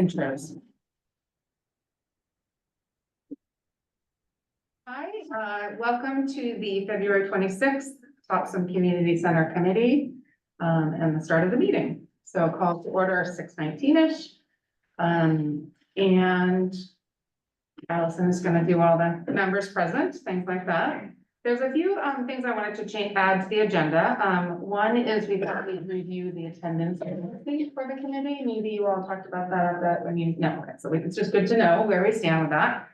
Intros. Hi, welcome to the February 26th Topsham Community Center Committee and the start of the meeting. So call to order 6:19-ish. And Allison is going to do all the members present, things like that. There's a few things I wanted to add to the agenda. One is we thought we'd review the attendance for the committee. Maybe you all talked about that, no, okay, so it's just good to know where we stand with that.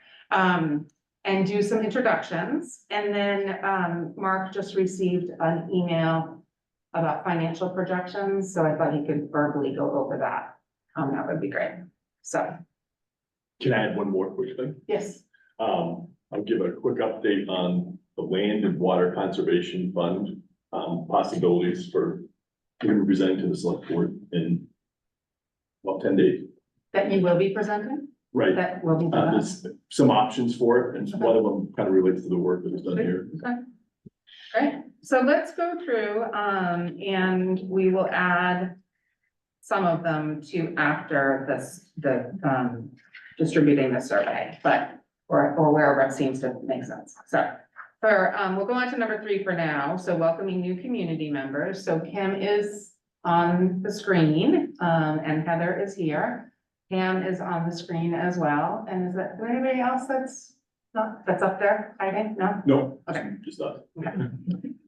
And do some introductions. And then Mark just received an email about financial projections, so I thought he could verbally go over that. That would be great. So. Can I add one more quick thing? Yes. I'll give a quick update on the Land and Water Conservation Fund, possibilities for presenting to the select board in about 10 days. That you will be presenting? Right. That will be. There's some options for it, and one of them kind of relates to the work that was done here. Okay. Great. So let's go through, and we will add some of them to after this, distributing the survey, but, or wherever it seems to make sense. So we'll go on to number 3 for now. So welcoming new community members. So Kim is on the screen, and Heather is here. Pam is on the screen as well. And is there anybody else that's up there hiding? No? No. Okay. Just that. Okay.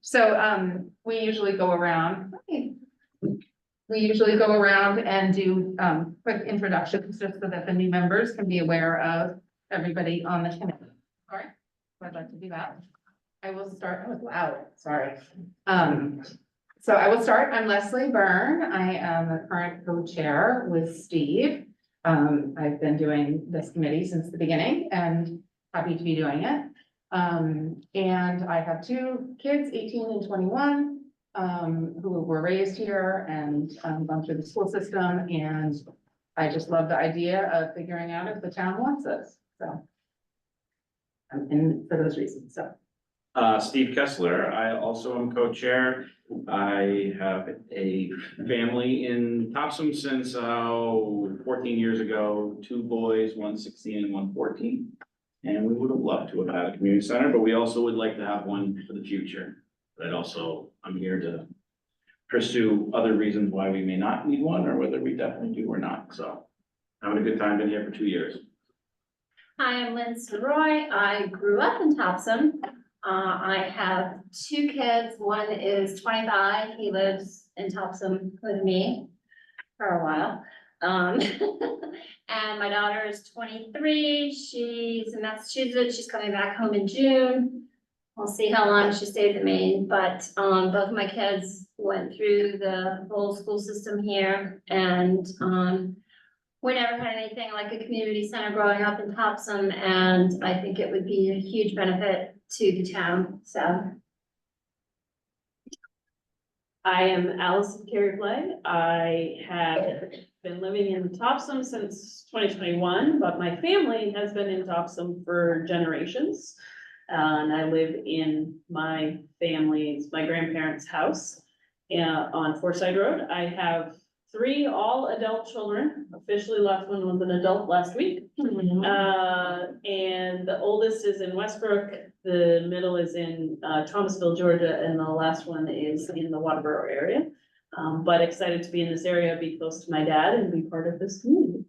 So, we usually go around. We usually go around and do, quick introductions just so that the new members can be aware of everybody on the committee. All right, so I'd like to do that. I will start, oh, it's loud, sorry. So I will start. I'm Leslie Byrne. I am the current co-chair with Steve. I've been doing this committee since the beginning and happy to be doing it. And I have 2 kids, 18 and 21, who were raised here and gone through the school system. And I just love the idea of figuring out if the town wants us. So I'm in for those reasons. So Steve Kessler, I also am co-chair. I have a family in Topsham since 14 years ago, 2 boys, one 16 and one 14. And we would have loved to have had a community center, but we also would like to have one for the future. But also, I'm here to pursue other reasons why we may not need one or whether we definitely do or not. So having a good time, been here for 2 years. Hi, I'm Lynn Roy. I grew up in Topsham. I have 2 kids. One is 25. He lives in Topsham with me for a while. And my daughter is 23. She's in Massachusetts. She's coming back home in June. We'll see how long she stays in Maine, but both of my kids went through the whole school system here, and we never had anything like a community center growing up in Topsham, and I think it would be a huge benefit to the town. So I am Allison Carey-Flay. I have been living in Topsham since 2021, but my family has been in Topsham for generations. And I live in my grandparents' house on Forsyth Road. I have 3 all-adult children. Officially last one was an adult last week. And the oldest is in Westbrook, the middle is in Thomasville, Georgia, and the last one is in the Waterboro area. But excited to be in this area, be close to my dad and be part of this community.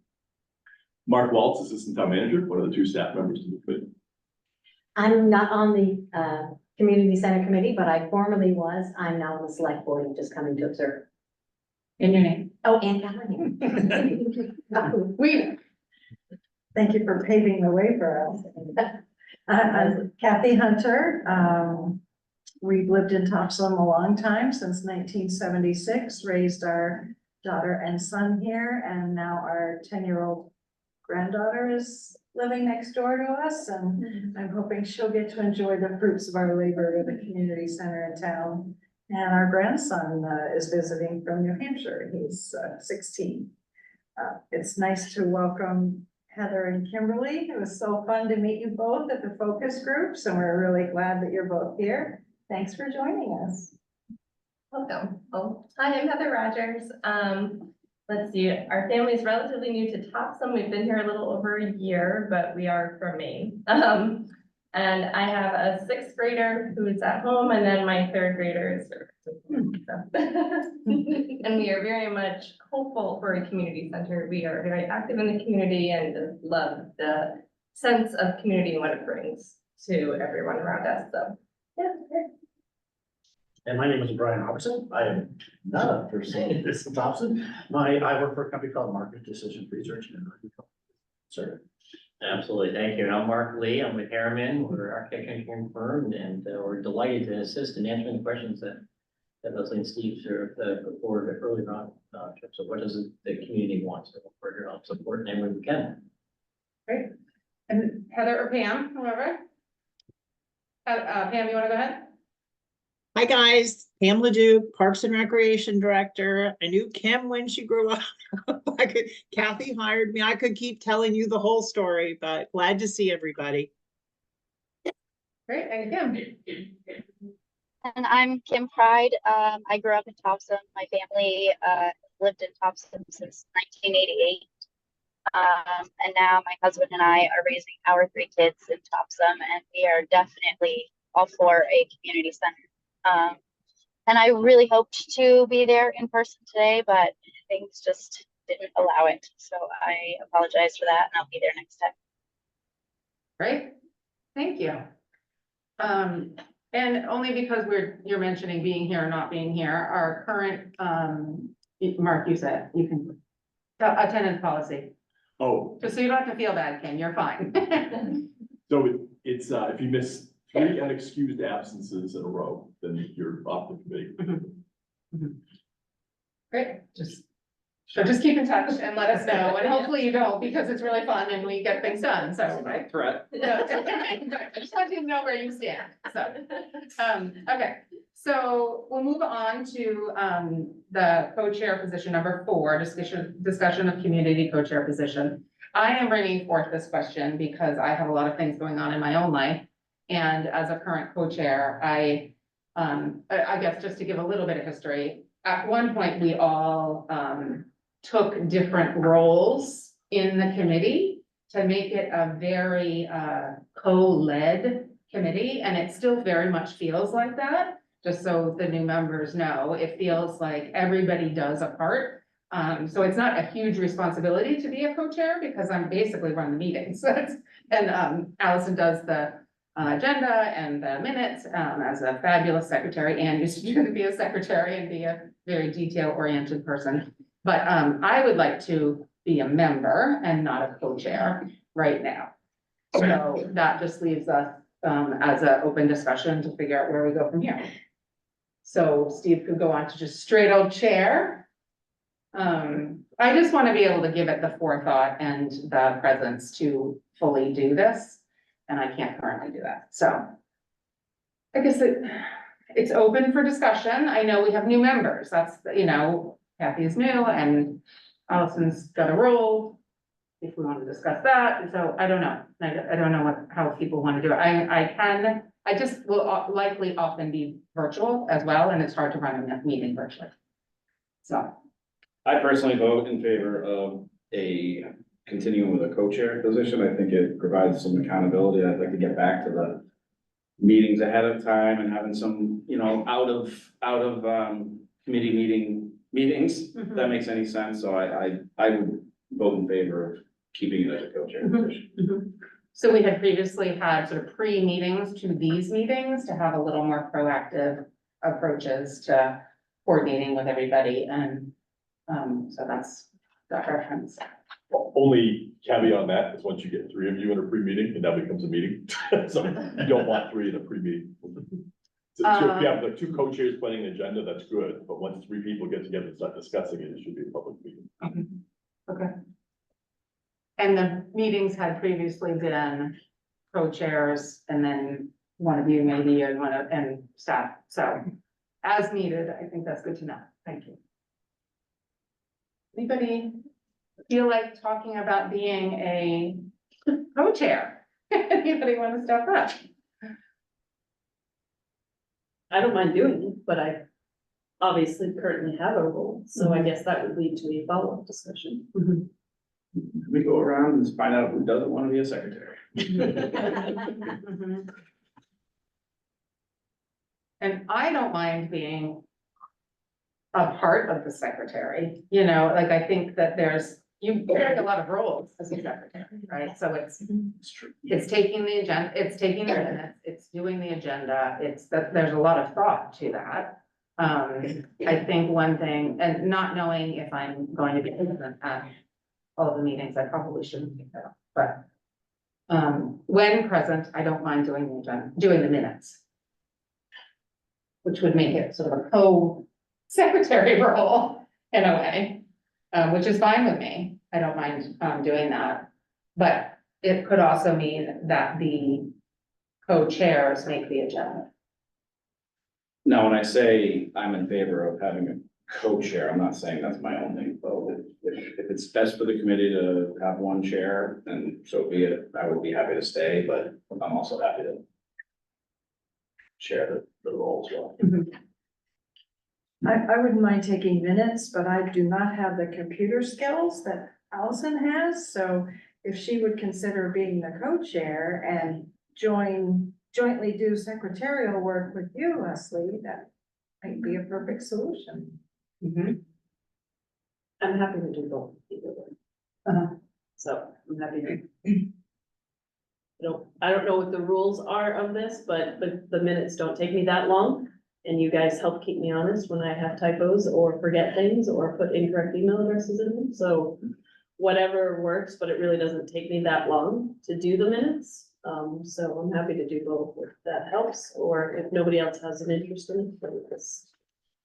Mark Waltz, Assistant Town Manager, one of the 2 staff members of the committee. I'm not on the community center committee, but I formerly was. I'm now on the select board and just coming to observe. in your name. Oh, and Catherine. We. Thank you for paving the way for us. I'm Kathy Hunter. We've lived in Topsham a long time, since 1976, raised our daughter and son here, and now our 10-year-old granddaughter is living next door to us, and I'm hoping she'll get to enjoy the fruits of our labor at the community center in town. And our grandson is visiting from New Hampshire. He's 16. It's nice to welcome Heather and Kimberly. It was so fun to meet you both at the focus groups, and we're really glad that you're both here. Thanks for joining us. Welcome. Well, hi, I'm Heather Rogers. let's see, our family is relatively new to Topsom. We've been here a little over a year, but we are from Maine. And I have a sixth grader who's at home, and then my third grader is. And we are very much hopeful for a community center. We are very active in the community and just love the sense of community and what it brings to everyone around us, so, yeah. And my name is Brian Robertson. I am not a person in this Thompson. I work for a company called Market Decision Research. Sir. Absolutely, thank you. And I'm Mark Lee. I'm with Harriman. We're an architecture engineering firm, and we're delighted to assist in answering the questions that Leslie and Steve sort of put forward earlier on. In terms of what does the community want? So we're here to help support in any way we can. Great. And Heather or Pam, whoever? Pam, you want to go ahead? Hi, guys. Pam Leduc, Parks and Recreation Director. I knew Kim when she grew up. Kathy hired me. I could keep telling you the whole story, but glad to see everybody. Great, and Kim. And I'm Kim Pride. I grew up in Topsom. My family lived in Topsom since 1988. And now my husband and I are raising our 3 kids in Topsom, and we are definitely all for a community center. And I really hoped to be there in person today, but things just didn't allow it. So I apologize for that, and I'll be there next time. Great, thank you. And only because you're mentioning being here or not being here, our current, Mark, you said, you can, attendance policy. Oh, Just so you don't have to feel bad, Kim, you're fine. so it's, if you miss 3 unexcused absences in a row, then you're off the committee. Great, just keep in touch and let us know, and hopefully you don't, because it's really fun and we get things done, so. Right? Threat. No, I just want you to know where you stand, so. Okay, so we'll move on to, the co-chair position number 4, discussion of community co-chair position. I am bringing forth this question because I have a lot of things going on in my own life. And as a current co-chair, I guess just to give a little bit of history, at one point, we all, took different roles in the committee to make it a very co-led committee, and it still very much feels like that. Just so the new members know, it feels like everybody does a part. So it's not a huge responsibility to be a co-chair because I'm basically running the meetings. And Allison does the agenda and the minutes as a fabulous secretary, and used to be a secretary and be a very detail-oriented person. But I would like to be a member and not a co-chair right now. So that just leaves us as an open discussion to figure out where we go from here. So Steve could go on to just straight old chair. I just want to be able to give it the forethought and the presence to fully do this, and I can't currently do that. So I guess it's open for discussion. I know we have new members. That's, you know, Kathy is new and Allison's got a role. If we want to discuss that, so I don't know. I don't know how people want to do it. I just will likely often be virtual as well, and it's hard to run a meeting virtually. So. I personally vote in favor of a continuing with a co-chair position. I think it provides some accountability. I'd like to get back to the meetings ahead of time and having some, you know, out of committee meetings, if that makes any sense. So I would vote in favor of keeping it as a co-chair position. So we had previously had sort of pre-meetings to these meetings to have a little more proactive approaches to coordinating with everybody, and so that's the preference. Only caveat on that is once you get 3 of you in a pre-meeting, and that becomes a meeting. So you don't want 3 in a pre-meeting. So if you have like 2 co-chairs planning an agenda, that's good, but once 3 people get together and start discussing it, it should be a public meeting. Okay. And the meetings had previously been co-chairs and then one of you maybe and staff. So as needed, I think that's good to know. Thank you. Anybody feel like talking about being a co-chair? Anybody want to step up? I don't mind doing it, but obviously currently have a role, so I guess that would lead to a follow-up discussion. We go around and find out who doesn't want to be a secretary. Mhm. And I don't mind being a part of the secretary, you know, like I think that you carry a lot of roles as a secretary, right? So it's true. It's taking the agenda, it's taking the minutes, it's doing the agenda, it's that, there's a lot of thought to that. I think one thing, and not knowing if I'm going to be present at all of the meetings, I probably shouldn't think that, but. When present, I don't mind doing the agenda, doing the minutes. Which would make it sort of a co-secretary role in a way, which is fine with me. I don't mind, doing that. But it could also mean that the co-chairs make the agenda. Now, when I say I'm in favor of having a co-chair, I'm not saying that's my only vote. If it's best for the committee to have one chair, then so be it. I would be happy to stay, but I'm also happy to share the role as well. I wouldn't mind taking minutes, but I do not have the computer skills that Allison has, so if she would consider being the co-chair and jointly do secretarial work with you, Leslie, that might be a perfect solution. I'm happy to do both either way. So I'm happy to. I don't know what the rules are of this, but the minutes don't take me that long. And you guys help keep me honest when I have typos or forget things or put incorrect email addresses in them, so whatever works, but it really doesn't take me that long to do the minutes. So I'm happy to do both if that helps, or if nobody else has an interest in it, then this.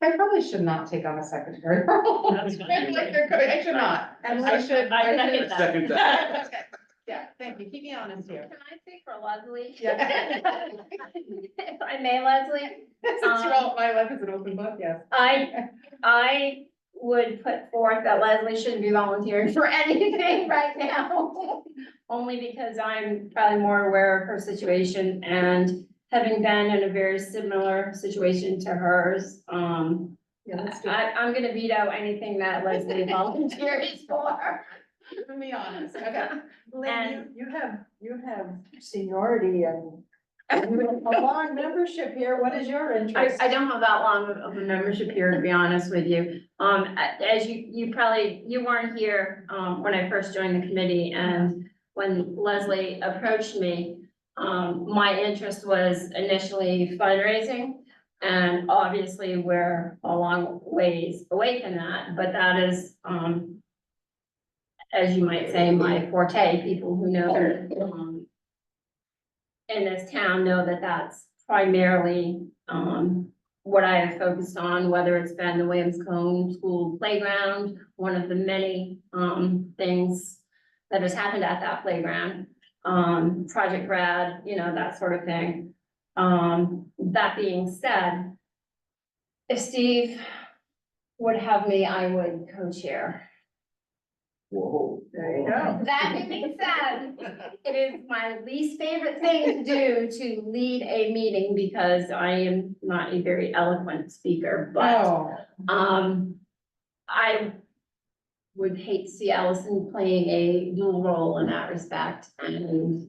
I probably should not take on a secretary role. That's fine. I should not. And I should. I second that. Second that. Okay. Yeah, thank you. Keep me honest here. Can I speak for Leslie? Yeah. If I may, Leslie, Since you all, my life is an open book, yes. I would put forth that Leslie shouldn't be volunteering for anything right now. Only because I'm probably more aware of her situation and having been in a very similar situation to hers, I'm gonna veto anything that Leslie volunteers for. Keep me honest, okay. Lynn, you have seniority and a long membership here. What is your interest? I don't have that long of a membership here, to be honest with you. As you weren't here, when I first joined the committee, and when Leslie approached me, my interest was initially fundraising. And obviously, we're a long ways away from that, but that is, as you might say, my forte. People who know, in this town know that that's primarily, what I have focused on, whether it's been the Williams Cone School playground, one of the many, things that has happened at that playground, Project Grad, you know, that sort of thing. That being said, if Steve would have me, I would co-chair. Whoa. There you go. That being said, it is my least favorite thing to do to lead a meeting because I am not a very eloquent speaker, but, Oh, I would hate to see Allison playing a dual role in that respect, and,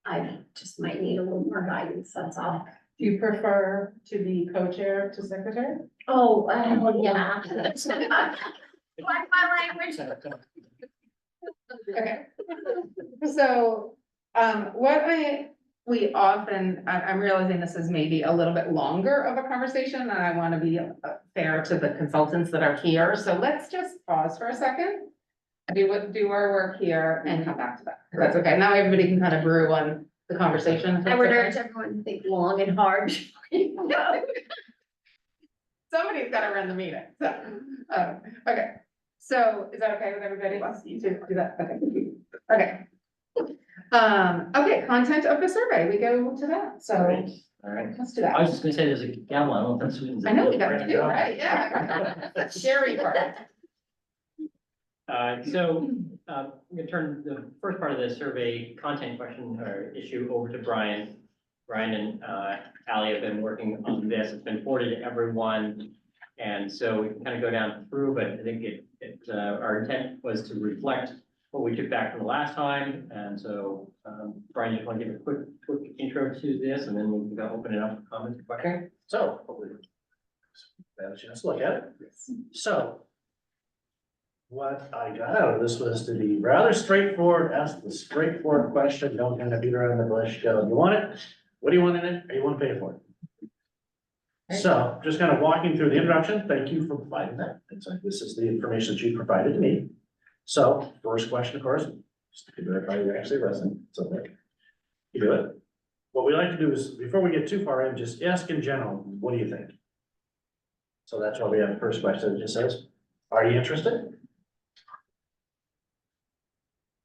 I just might need a little more guidance, that's all. do you prefer to be co-chair to secretary? Oh, yeah. Like my language. Okay. So, we often, I'm realizing this is maybe a little bit longer of a conversation, and I want to be fair to the consultants that are here, so let's just pause for a second. Do our work here and come back to that, if that's okay. Now everybody can kind of brew on the conversation. if I that's would okay. urge everyone to think long and hard. Somebody's gotta run the meeting, so, okay. So is that okay with everybody? Let's you to do that, okay. Okay. Okay, content of the survey, we go to that, so All right. let's do I that. was just gonna say there's a gavel. I don't know if that's Sweden's. I know we got to do, right, yeah. Sherry part. I'm gonna turn the first part of the survey content question or issue over to Brian. Brian and Ally have been working on this. It's been forwarded to everyone. And so we can kind of go down through, but I think our intent was to reflect what we took back from the last time. And so, Brian, you want to give a quick intro to this, and then we can go open it up for comments and questions. So, hopefully, have a chance to look at it. So, what I got out of this was to be rather straightforward, ask the straightforward question, don't kind of beat around the bush, go, you want it? What do you want in it? Or you want to pay for it? So, just kind of walking through the introduction, thank you for providing that. It's like, this is the information that you provided to me. So, first question, of course, just to verify you're actually resident, so there. You do it. What we like to do is, before we get too far in, just ask in general, what do you think? So that's why we have the first question that just says, are you interested?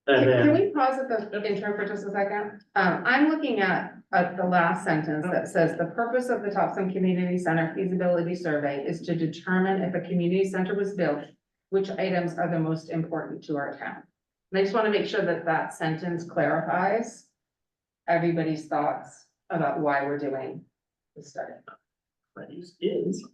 And Can then, we pause at the intro for just a second? I'm looking at the last sentence that says, the purpose of the Topsham Community Center feasibility survey is to determine if a community center was built, which items are the most important to our town. And I just want to make sure that that sentence clarifies everybody's thoughts about why we're doing the study. is.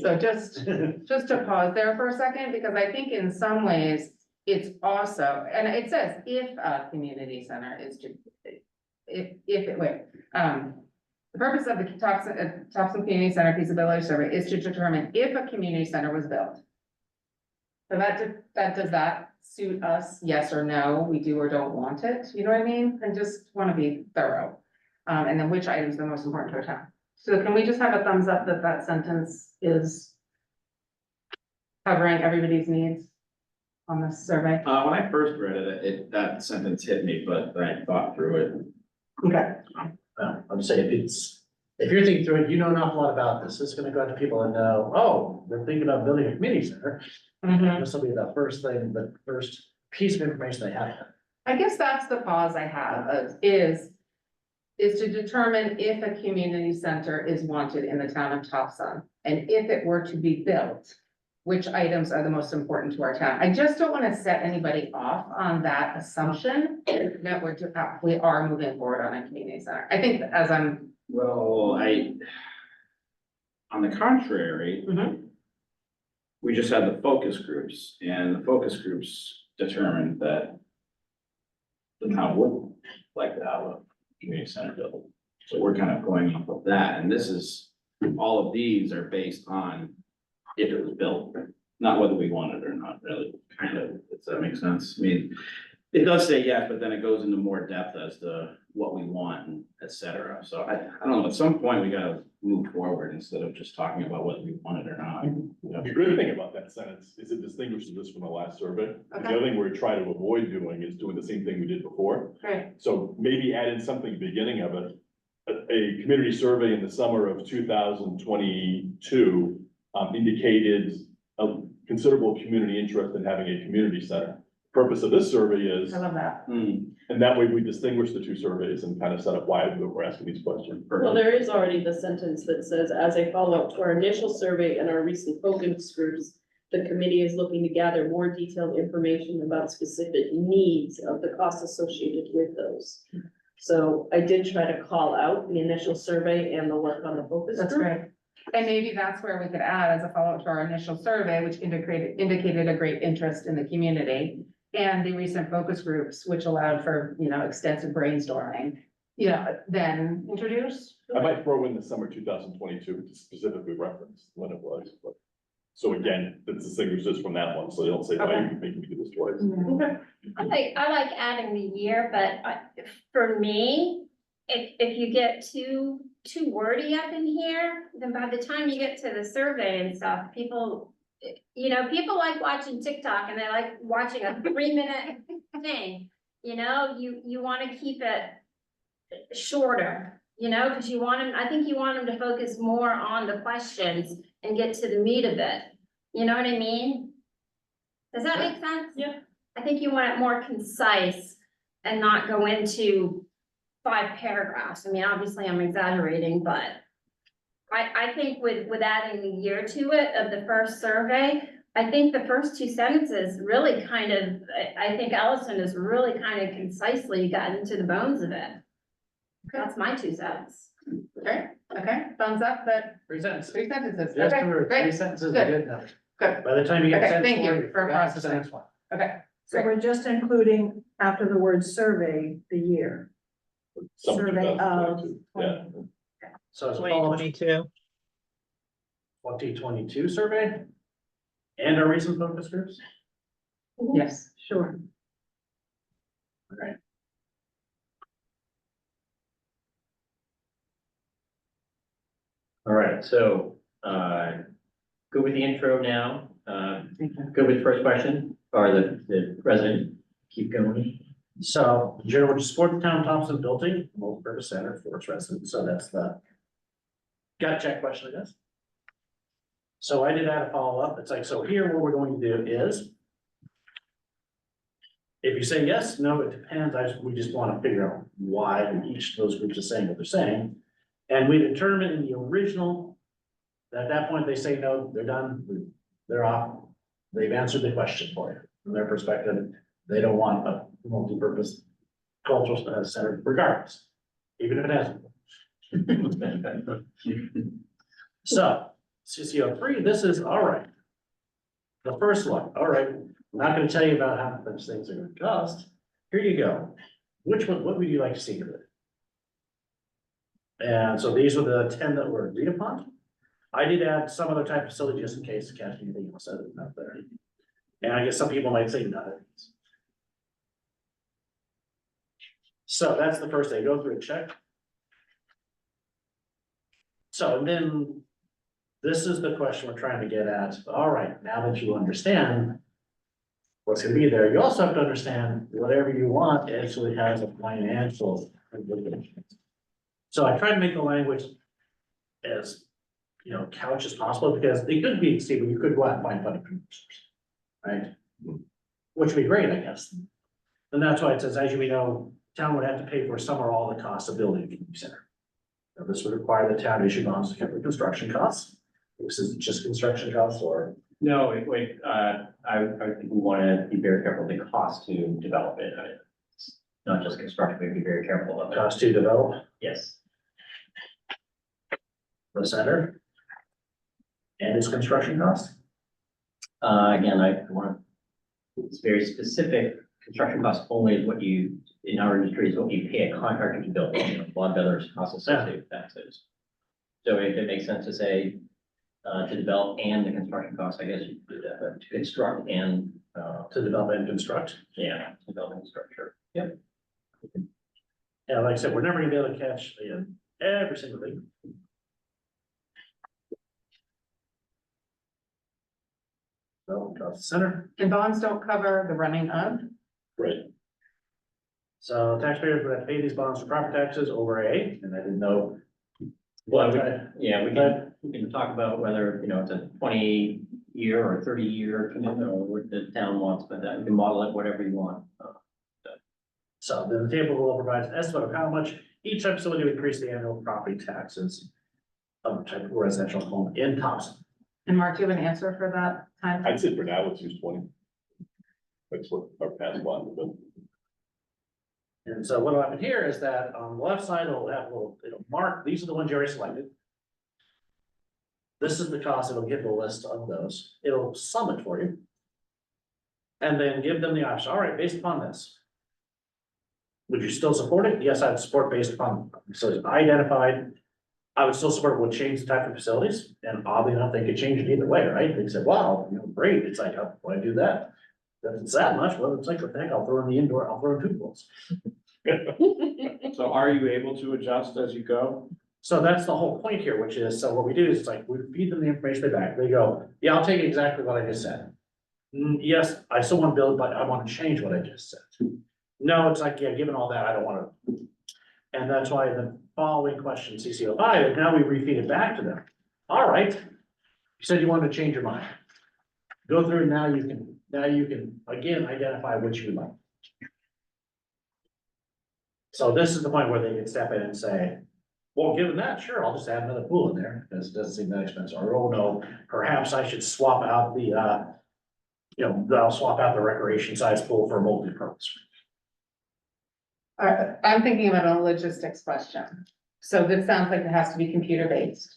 So just to pause there for a second, because I think in some ways, it's also, and it says if a community center is to, if it were, the purpose of the Topsham Community Center feasibility survey is to determine if a community center was built. So does that suit us, yes or no, we do or don't want it, you know what I mean? I just want to be thorough. And then which items are the most important to our town? So can we just have a thumbs up that that sentence is covering everybody's needs on this survey? When I first read it, that sentence hit me, but then I thought through it. Okay. I'm saying if you're thinking through it, you know an awful lot about this. It's gonna go out to people and know, oh, they're thinking about building a community center. Mhm. This will be the first thing, the first piece of information they have. I guess that's the pause I have is to determine if a community center is wanted in the town of Topsham. And if it were to be built, which items are the most important to our town? I just don't want to set anybody off on that assumption that we are moving forward on a community center. I think Well, on the contrary, we just had the focus groups, and the focus groups determined that the town would like to have a community center built. So we're kind of going off of that, and all of these are based on if it was built, not whether we want it or not, really, kind of, does that make sense? I mean, it does say yes, but then it goes into more depth as to what we want and et cetera. So I don't know, at some point we gotta move forward instead of just talking about whether we want it or not. The good thing about that sentence is it distinguishes this from the last survey. The other thing we're trying to avoid doing is doing the same thing we did before. Right. So maybe add in something at the beginning of it. A community survey in the summer of 2022 indicated a considerable community interest in having a community center. Purpose of this survey is, I love that. and that way we distinguish the two surveys and kind of set up why we're asking these questions. Well, there is already the sentence that says, as a follow-up to our initial survey and our recent focus groups, the committee is looking to gather more detailed information about specific needs of the costs associated with those. So I did try to call out the initial survey and the work on the focus That's group. great. And maybe that's where we could add as a follow-up to our initial survey, which indicated a great interest in the community. And the recent focus groups, which allowed for, extensive brainstorming, then introduce. I might throw in the summer 2022 to specifically reference when it was, but. So again, that distinguishes this from that one, so they don't say, why are you making me do this twice? I like adding the year, but for me, if you get too wordy up in here, then by the time you get to the survey and stuff, people like watching TikTok and they like watching a 3-minute thing. You want to keep it shorter, because I think you want them to focus more on the questions and get to the meat of it. You know what I mean? Does that make sense? Yeah. I think you want it more concise and not go into 5 paragraphs. I mean, obviously I'm exaggerating, but I think with adding the year to it of the first survey, I think the first 2 sentences really I think Allison has really kind of concisely gotten to the bones of it. That's my 2 cents. Okay, thumbs up, that 3 sentences. 3 sentences, Just okay, remember, 3 great, sentences is good. good enough. good, By the time you get Okay, sentence thank you 4, for you've got the processing. sentence 1. okay. So we're just including after the word survey, the year. Summer Survey of 2022. Yeah. So it's a Twenty follow-up twenty-two. 2022 survey and our recent focus groups. Yes. Sure. All right. All right, so, good with the intro now, good with the first question, or the resident, keep going. So, general to support the town of Topsham building, multi-purpose center for its residents, so that's the gut check question, I guess. So I did add a follow-up, it's like, so here what we're going to do is, if you say yes, no, it depends, we just want to figure out why each of those groups is saying what they're saying. And we determine in the original, at that point, they say no, they're done, they're off, they've answered the question for you. From their perspective, they don't want a multi-purpose cultural center regardless, even if it hasn't. So, CCO 3, this is, all right. The first one, all right, I'm not gonna tell you about how much things are gonna cost. Here you go. Which one, what would you like to see with it? And so these were the 10 that were agreed upon. I did add some other type of facility just in case, to catch anything else out there. And I guess some people might say none of these. So that's the first thing, go through and check. So and then this is the question we're trying to get at. All right, now that you understand what's gonna be there, you also have to understand whatever you want actually has a financial implication. So I tried to make the language as, couch as possible, because it could be, Stephen, you could go out and find funding from source, right? Which would be great, I guess. And that's why it says, as you may know, town would have to pay for some or all the costs of building a community center. Now, this would require the town issue bonds to cover construction costs. This is just construction costs or? No, wait, I think we want to be very careful of the cost to develop it. It's not just construction, we be very careful of it. Cost to develop Yes. the center. And its construction costs. Again, I want, it's very specific, construction costs only is what you, in our industry, is what you pay a contractor to build, a lot of others costs associated with that. So if it makes sense to say, to develop and the construction costs, I guess you could do that, but to construct and, To develop and construct. yeah, to develop and structure. Yep. Yeah, like I said, we're never gonna be able to catch every single thing. So, cost center, And bonds don't cover the running of, Right. so taxpayers would have to pay these bonds for property taxes over A, and I didn't know. Well, What I- Yeah, we can talk about whether, it's a 20-year or 30-year commitment or what the town wants, but that, you can model it whatever you want. So then the table will provide an estimate of how much each type of facility would increase the annual property taxes of a type of residential home in Topsham. and Mark, do you have an answer for that time? I'd say for now, let's use 20. That's what our past one, but And so what'll happen here is that on the left side, it'll have a little, it'll mark, these are the ones you already selected. This is the cost, it'll give the list of those, it'll sum it for you. And then give them the option, all right, based upon this. Would you still support it? Yes, I'd support based upon, so I identified. I would still support, would change the type of facilities, and oddly enough, they could change it either way, right? They said, wow, great, it's like, oh, why do that? If it's that much, well, it's like, what the heck, I'll throw in the indoor, I'll throw in 2 pools. So are you able to adjust as you go? So that's the whole point here, which is, so what we do is it's like, we feed them the information they back, they go, yeah, I'll take exactly what I just said. Yes, I still want to build, but I want to change what I just said. No, it's like, yeah, given all that, I don't want to. And that's why the following question, CCO5, is now we refeed it back to them. All right, you said you wanted to change your mind. Go through, now you can, again, identify what you would like. So this is the point where they can step in and say, well, given that, sure, I'll just add another pool in there, because it doesn't seem that expensive, or, oh, no, perhaps I should swap out the, I'll swap out the recreation size pool for a multi-purpose. I'm thinking about a logistics question. So this sounds like it has to be computer based.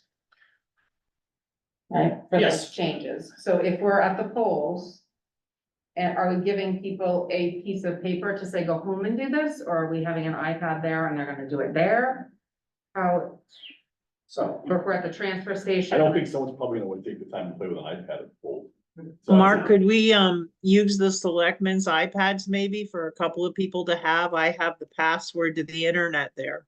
Right, for those Yes. changes. So if we're at the polls, and are we giving people a piece of paper to say, go home and do this, or are we having an iPad there and they're gonna do it there? How, So, or if we're at the transfer station? I don't think someone's probably gonna want to take the time to play with an iPad at full. So Mark, could we use the selectmen's iPads maybe for a couple of people to have? I have the password to the internet there.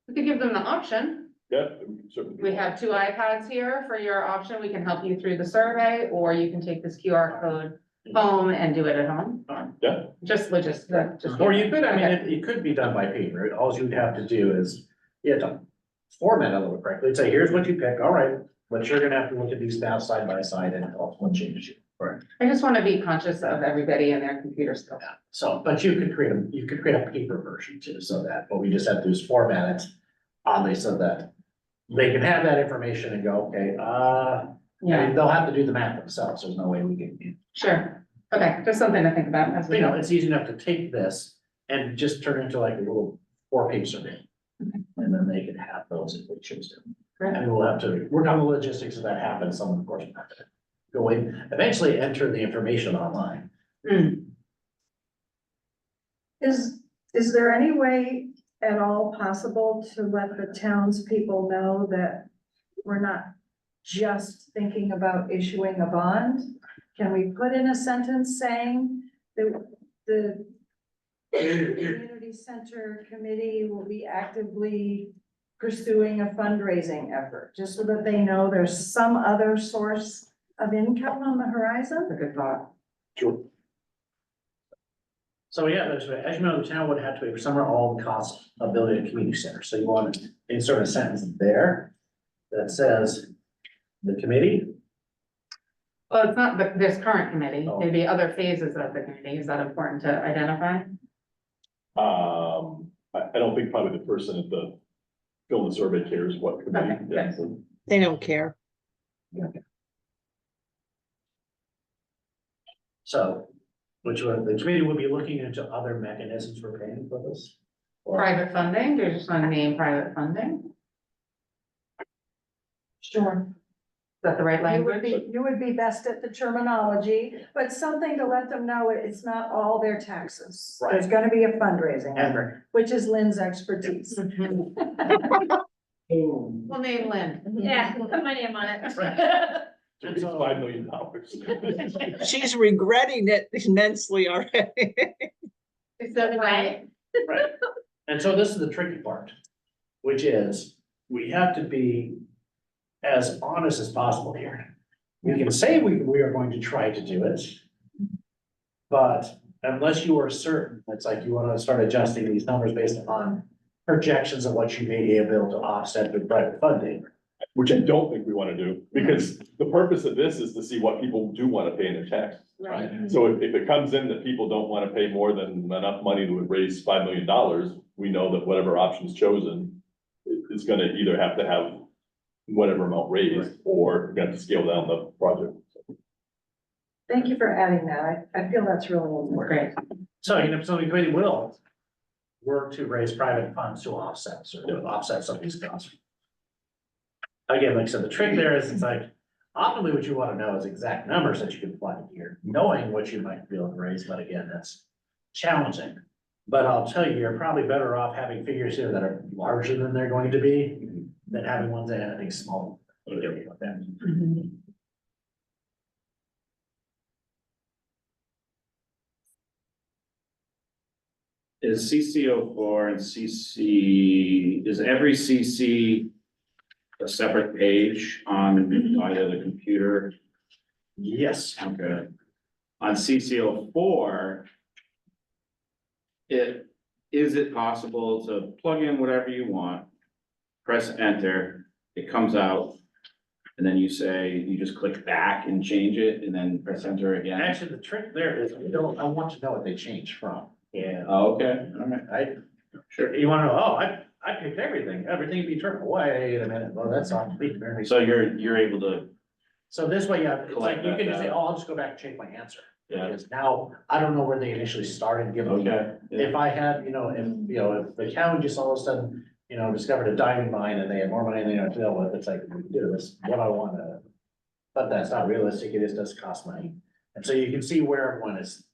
We could give them the option. Yeah, we can certainly. We have 2 iPads here for your option. We can help you through the survey, or you can take this QR code home and do it at home. Yeah. Just just. or you could, I mean, Okay. it could be done by paper. All you'd have to do is, you have to format it a little correctly. Say, here's what you pick, all right, but you're gonna have to look at these now side by side and tell us what changes you. Right. I just want to be conscious of everybody and their computer skills. So, but you could create a paper version too, so that, what we just have to do is format it oddly so that they can have that information and go, okay, I Yeah, mean, they'll have to do the math themselves. There's no way we can, sure. Okay, just something to think about as we you know, go. it's easy enough to take this and just turn it into like a little 4-page survey. And then they could have those if they choose to. Great. And we'll have to work on the logistics of that happen. Someone, of course, will have to go in, eventually enter the information online. Mm. Is there any way at all possible to let the townspeople know that we're not just thinking about issuing a bond? Can we put in a sentence saying that the community center committee will be actively pursuing a fundraising effort, just so that they know there's some other source of income on the horizon? That's a good thought. Sure. So yeah, as you know, the town would have to pay for some or all the costs of building a community center. So you want to insert a sentence there that says the committee. Well, it's not this current committee, Oh. maybe other phases of the committee. Is that important to identify? I don't think probably the person at the fill the survey cares what committee. Okay, Yeah, good. so- They don't care. So, the committee would be looking into other mechanisms for paying for this. Or- Private funding, do you just want to name private funding? Sure. Is that the right language? You would be best at the terminology, but something to let them know it's not all their taxes. Right. There's gonna be a fundraising And- effort, which is Lynn's expertise. Mhm. We'll name Lynn. Yeah, put my name on it. So it's $5 million. She's regretting it immensely already. Is that right? Right. And so this is the tricky part, which is we have to be as honest as possible here. We can say we are going to try to do it. But unless you are certain, it's like you want to start adjusting these numbers based on projections of what you may be able to offset with private funding. Which I don't think we want to do, because the purpose of this is to see what people do want to pay in their taxes. Right. So if it comes in that people don't want to pay more than enough money to raise $5 million, we know that whatever option's chosen is gonna either have to have whatever amount raised, or we're gonna have to scale down the project. Thank you for adding that. I feel that's really important. Great. So, you know, so the committee will work to raise private funds to offset some of these costs. Again, like I said, the trick there is, it's like, optimally what you want to know is exact numbers that you can plug in here, knowing what you might be able to raise, but again, that's challenging. But I'll tell you, you're probably better off having figures here that are larger than they're going to be, than having ones that I think small. Mhm. Is CC04 and is every CC a separate page on either the computer? Yes. Okay. On CC04, is it possible to plug in whatever you want, press enter, it comes out, and then you just click back and change it, and then press enter again? Actually, the trick there is, I want to know what they changed from. Yeah. Oh, okay, all right. Sure, you wanna know, oh, I picked everything be turned, wait a minute, well, that's on me. So you're able to, So this way, yeah, it's like, you Collect can that just say, data. oh, I'll just go back and change my answer. Yeah. Because now, I don't know where they initially started giving. Okay. If I had, if the county just all of a sudden, discovered a diamond mine and they had more money than they had to deal with, it's like, dude, that's what I wanna. But that's not realistic, it just does cost money. And so you can see where everyone is,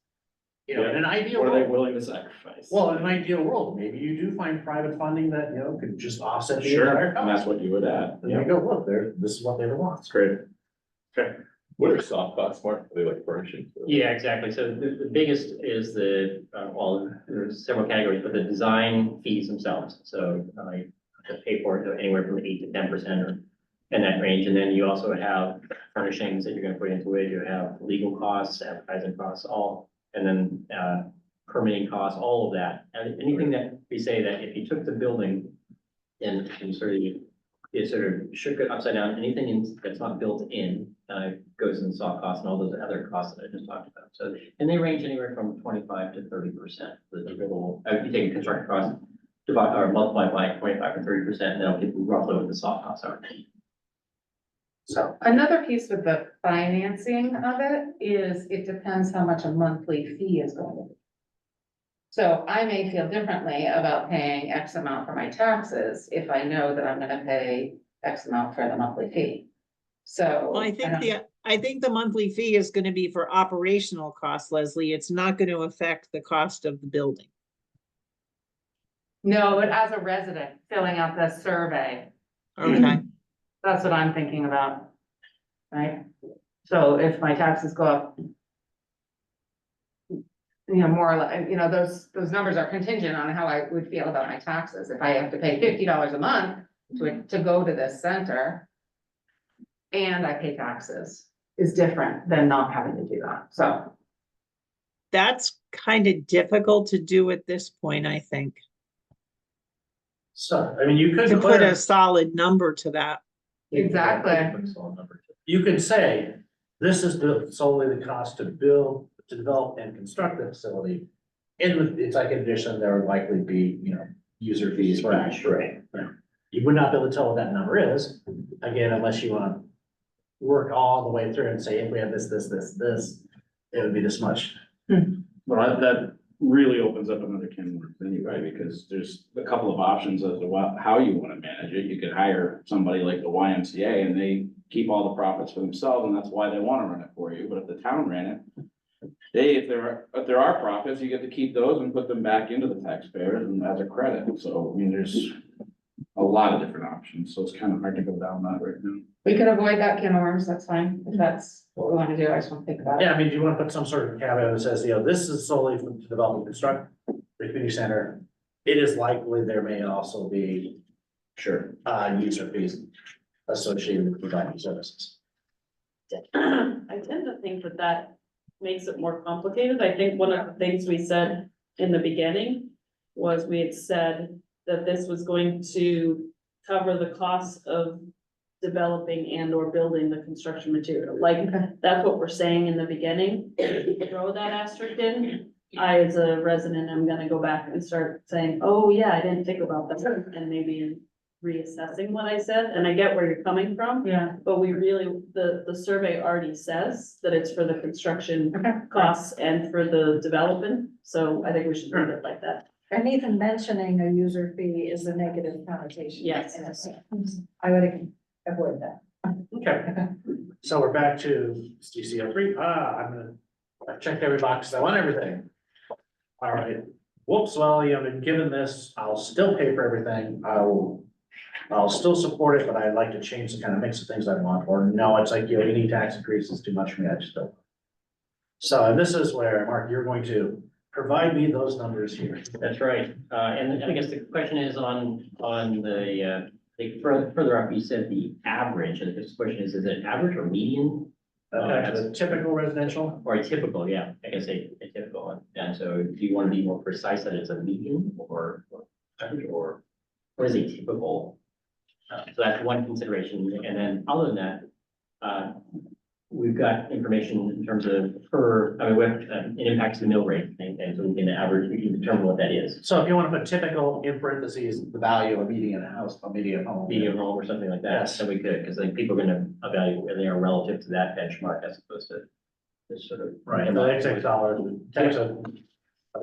in an ideal What are they world. willing to sacrifice? Well, in an ideal world, maybe you do find private funding that, could just offset the Sure, entire and that's cost. what you would add. And you go, look, this is what they want. That's great. Okay. What are soft costs, Mark? Are they like furnishings? Yeah, exactly. So the biggest is well, there's several categories, but the design fees themselves. So I have to pay for it anywhere from 8 to 10% or in that range. And then you also have furnishings that you're gonna put into it. You have legal costs, advertising costs, and then permitting costs, all of that. And anything that we say that if you took the building and you sort of shook it upside down, anything that's not built in, goes in soft costs and all those other costs that I just talked about. So, and they range anywhere from 25 to 30%. The typical, if you take a construction cost, divide or multiply by 25 to 30%, and that'll give you roughly what the soft costs are. So, Another piece with the financing of it is it depends how much a monthly fee is going to be. So I may feel differently about paying X amount for my taxes if I know that I'm gonna pay X amount for the monthly fee. So. Well, I think the monthly fee is gonna be for operational costs, Leslie. It's not gonna affect the cost of the building. No, but as a resident filling out the survey, Okay, that's what I'm thinking about. Right? So if my taxes go up. More like, those numbers are contingent on how I would feel about my taxes. If I have to pay $50 a month to go to this center. And I pay taxes is different than not having to do that, so. that's kind of difficult to do at this point, I think, so, I mean, you could to put a declare, solid number to that. Exactly. you could say, this is solely the cost to build, to develop and construct the facility. It's like in addition, there would likely be, user fees for each. Right. You would not be able to tell what that number is, again, unless you want to work all the way through and say, if we have this, it would be this much. Well, that really opens up another can of worms anyway, because there's a couple of options as to how you want to manage it. You could hire somebody like the YMCA and they keep all the profits for themselves, and that's why they want to run it for you. But if the town ran it, if there are profits, you get to keep those and put them back into the taxpayers and as a credit. So, I mean, there's a lot of different options, so it's kind of hard to go down that right now. We can avoid that can of worms, that's fine, if that's what we wanna do, I just wanna think about it. Yeah, I mean, do you want to put some sort of caveat that says, this is solely for to develop and construct the community center? It is likely there may also be, user fees associated with providing services. I tend to think that makes it more complicated. I think one of the things we said in the beginning was we had said that this was going to cover the cost of developing and or building the construction material. Like, that's what we're saying in the beginning. Throw that asterisk in. I, as a resident, I'm gonna go back and start saying, oh yeah, I didn't think about that, and maybe reassessing what I said, and I get where you're coming from. Yeah. But we really, the survey already says that it's for the construction costs and for the development, so I think we should leave it like that. And even mentioning a user fee is a negative connotation. Yes. in a sense. I would avoid that. Okay, so we're back to DCO 3. I've checked every box, I want everything. All right, whoops, well, I've been given this, I'll still pay for everything, I'll still support it, but I'd like to change the kind of mix of things I want, or no, it's like, any tax increase is too much for me, I just don't. So, and this is where, Mark, you're going to provide me those numbers here. That's right. And I guess the question is on further up, you said the average, and the question is it average or median? The typical residential, Or a typical, yeah, I guess a typical one. And so do you want to be more precise that it's a median or average, or what is a typical? So that's one consideration. And then other than that, we've got information in terms of it impacts the mill rate, and so we can average, we can determine what that is. so if you want to put typical in parentheses, the value of a median house, a median home. Median home or something like that, Yes. so we could, because I think people are gonna evaluate where they are relative to that benchmark as opposed to This sort of. Right, the XX dollar, a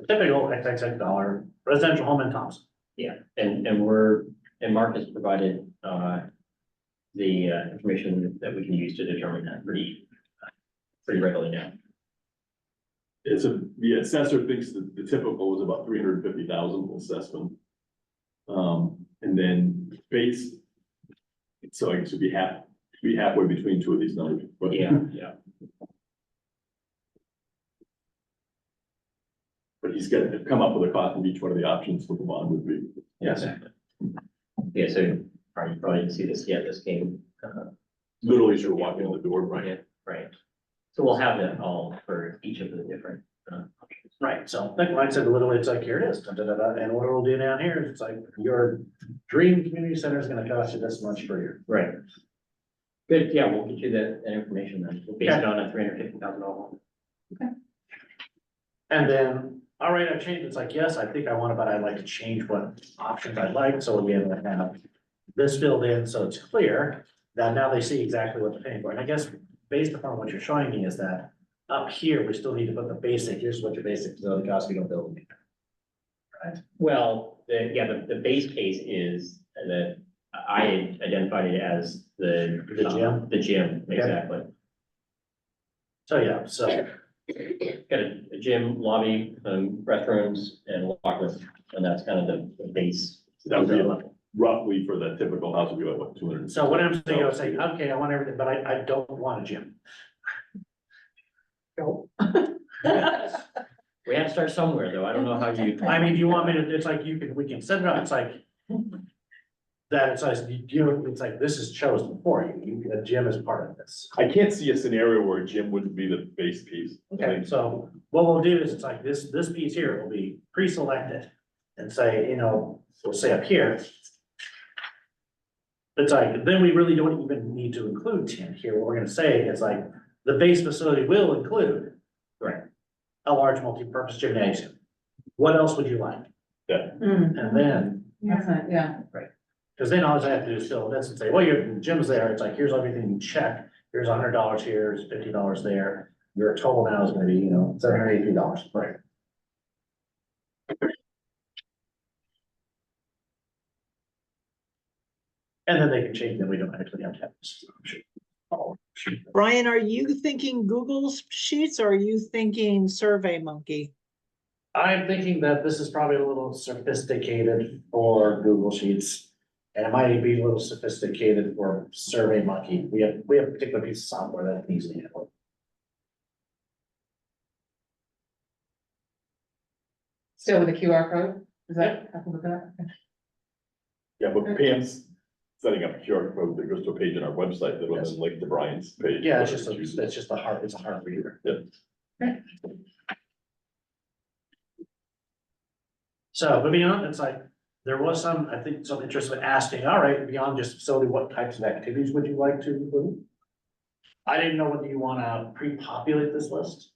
typical XX dollar residential home in Thompson. Yeah, and Mark has provided, the, information that we can use to determine that pretty readily now. The assessor thinks that the typical was about 350,000 assessment. And then base, so I guess it'd be halfway between two of these numbers. But Yeah. But he's got to come up with a cost of each one of the options for the bond would be. Yes. Yeah, so probably didn't see this yet, this came. Literally as you're walking in the door, right? Yeah, right. So we'll have that all for each of the different, options. Right, so like I said, literally, it's like, here it is, da, da, da, da, and what we'll do down here is it's like, your dream community center is gonna cost you this much per year. Right. Good, yeah, we'll get you that information then, we'll base it on a $350,000. And then, all right, I've changed, it's like, yes, I think I want it, but I'd like to change what options I'd like, so we'll be able to have this filled in, so it's clear that now they see exactly what they're paying for, and I guess based upon what you're showing me is that up here, we still need to put the basic, here's what your basic facility costs, we don't build it. Right? Well, the base case is that I identified it as the. The gym? The gym, Okay. exactly. So, yeah, so, Got a gym, lobby, restrooms and lockers, and that's kind of the base. That would be roughly for the typical house would be like, what, 200? so what I'm saying, I was saying, okay, I want everything, but I don't want a gym. Go. We have to start somewhere, though. I don't know how you. I mean, do you want me to, it's like, we can set it up, it's like. That it's like, it's like, this is chosen for you, a gym is part of this. I can't see a scenario where a gym wouldn't be the base piece. Okay, so what we'll do is, it's like, this piece here will be pre-selected. And say, we'll say up here. It's like, then we really don't even need to include 10 here, what we're gonna say is like, the base facility will include. Right. A large multi-purpose gymnasium. What else would you like? And then, That's not, yeah. because then all I have to do is fill this and say, well, your gym's there, it's like, here's everything you check, here's $100 here, here's $50 there. Your total now is gonna be, $783, right? And then they can change, then we don't actually have to have this. Brian, are you thinking Google Sheets or are you thinking Survey Monkey? I'm thinking that this is probably a little sophisticated for Google Sheets. And it might be a little sophisticated for Survey Monkey. We have a particular piece of software that can easily handle it. Still with the QR code? Is that, I can look at that? Okay. Yeah, but Pam's setting up a QR code that goes to a page on our website that will then link to Brian's page. Yeah, it's just it's a hard reader. Yeah. So, but beyond, it's like, there was some, I think, some interest in asking, all right, beyond just facility, what types of activities would you like to include? I didn't know whether you wanna pre-populate this list.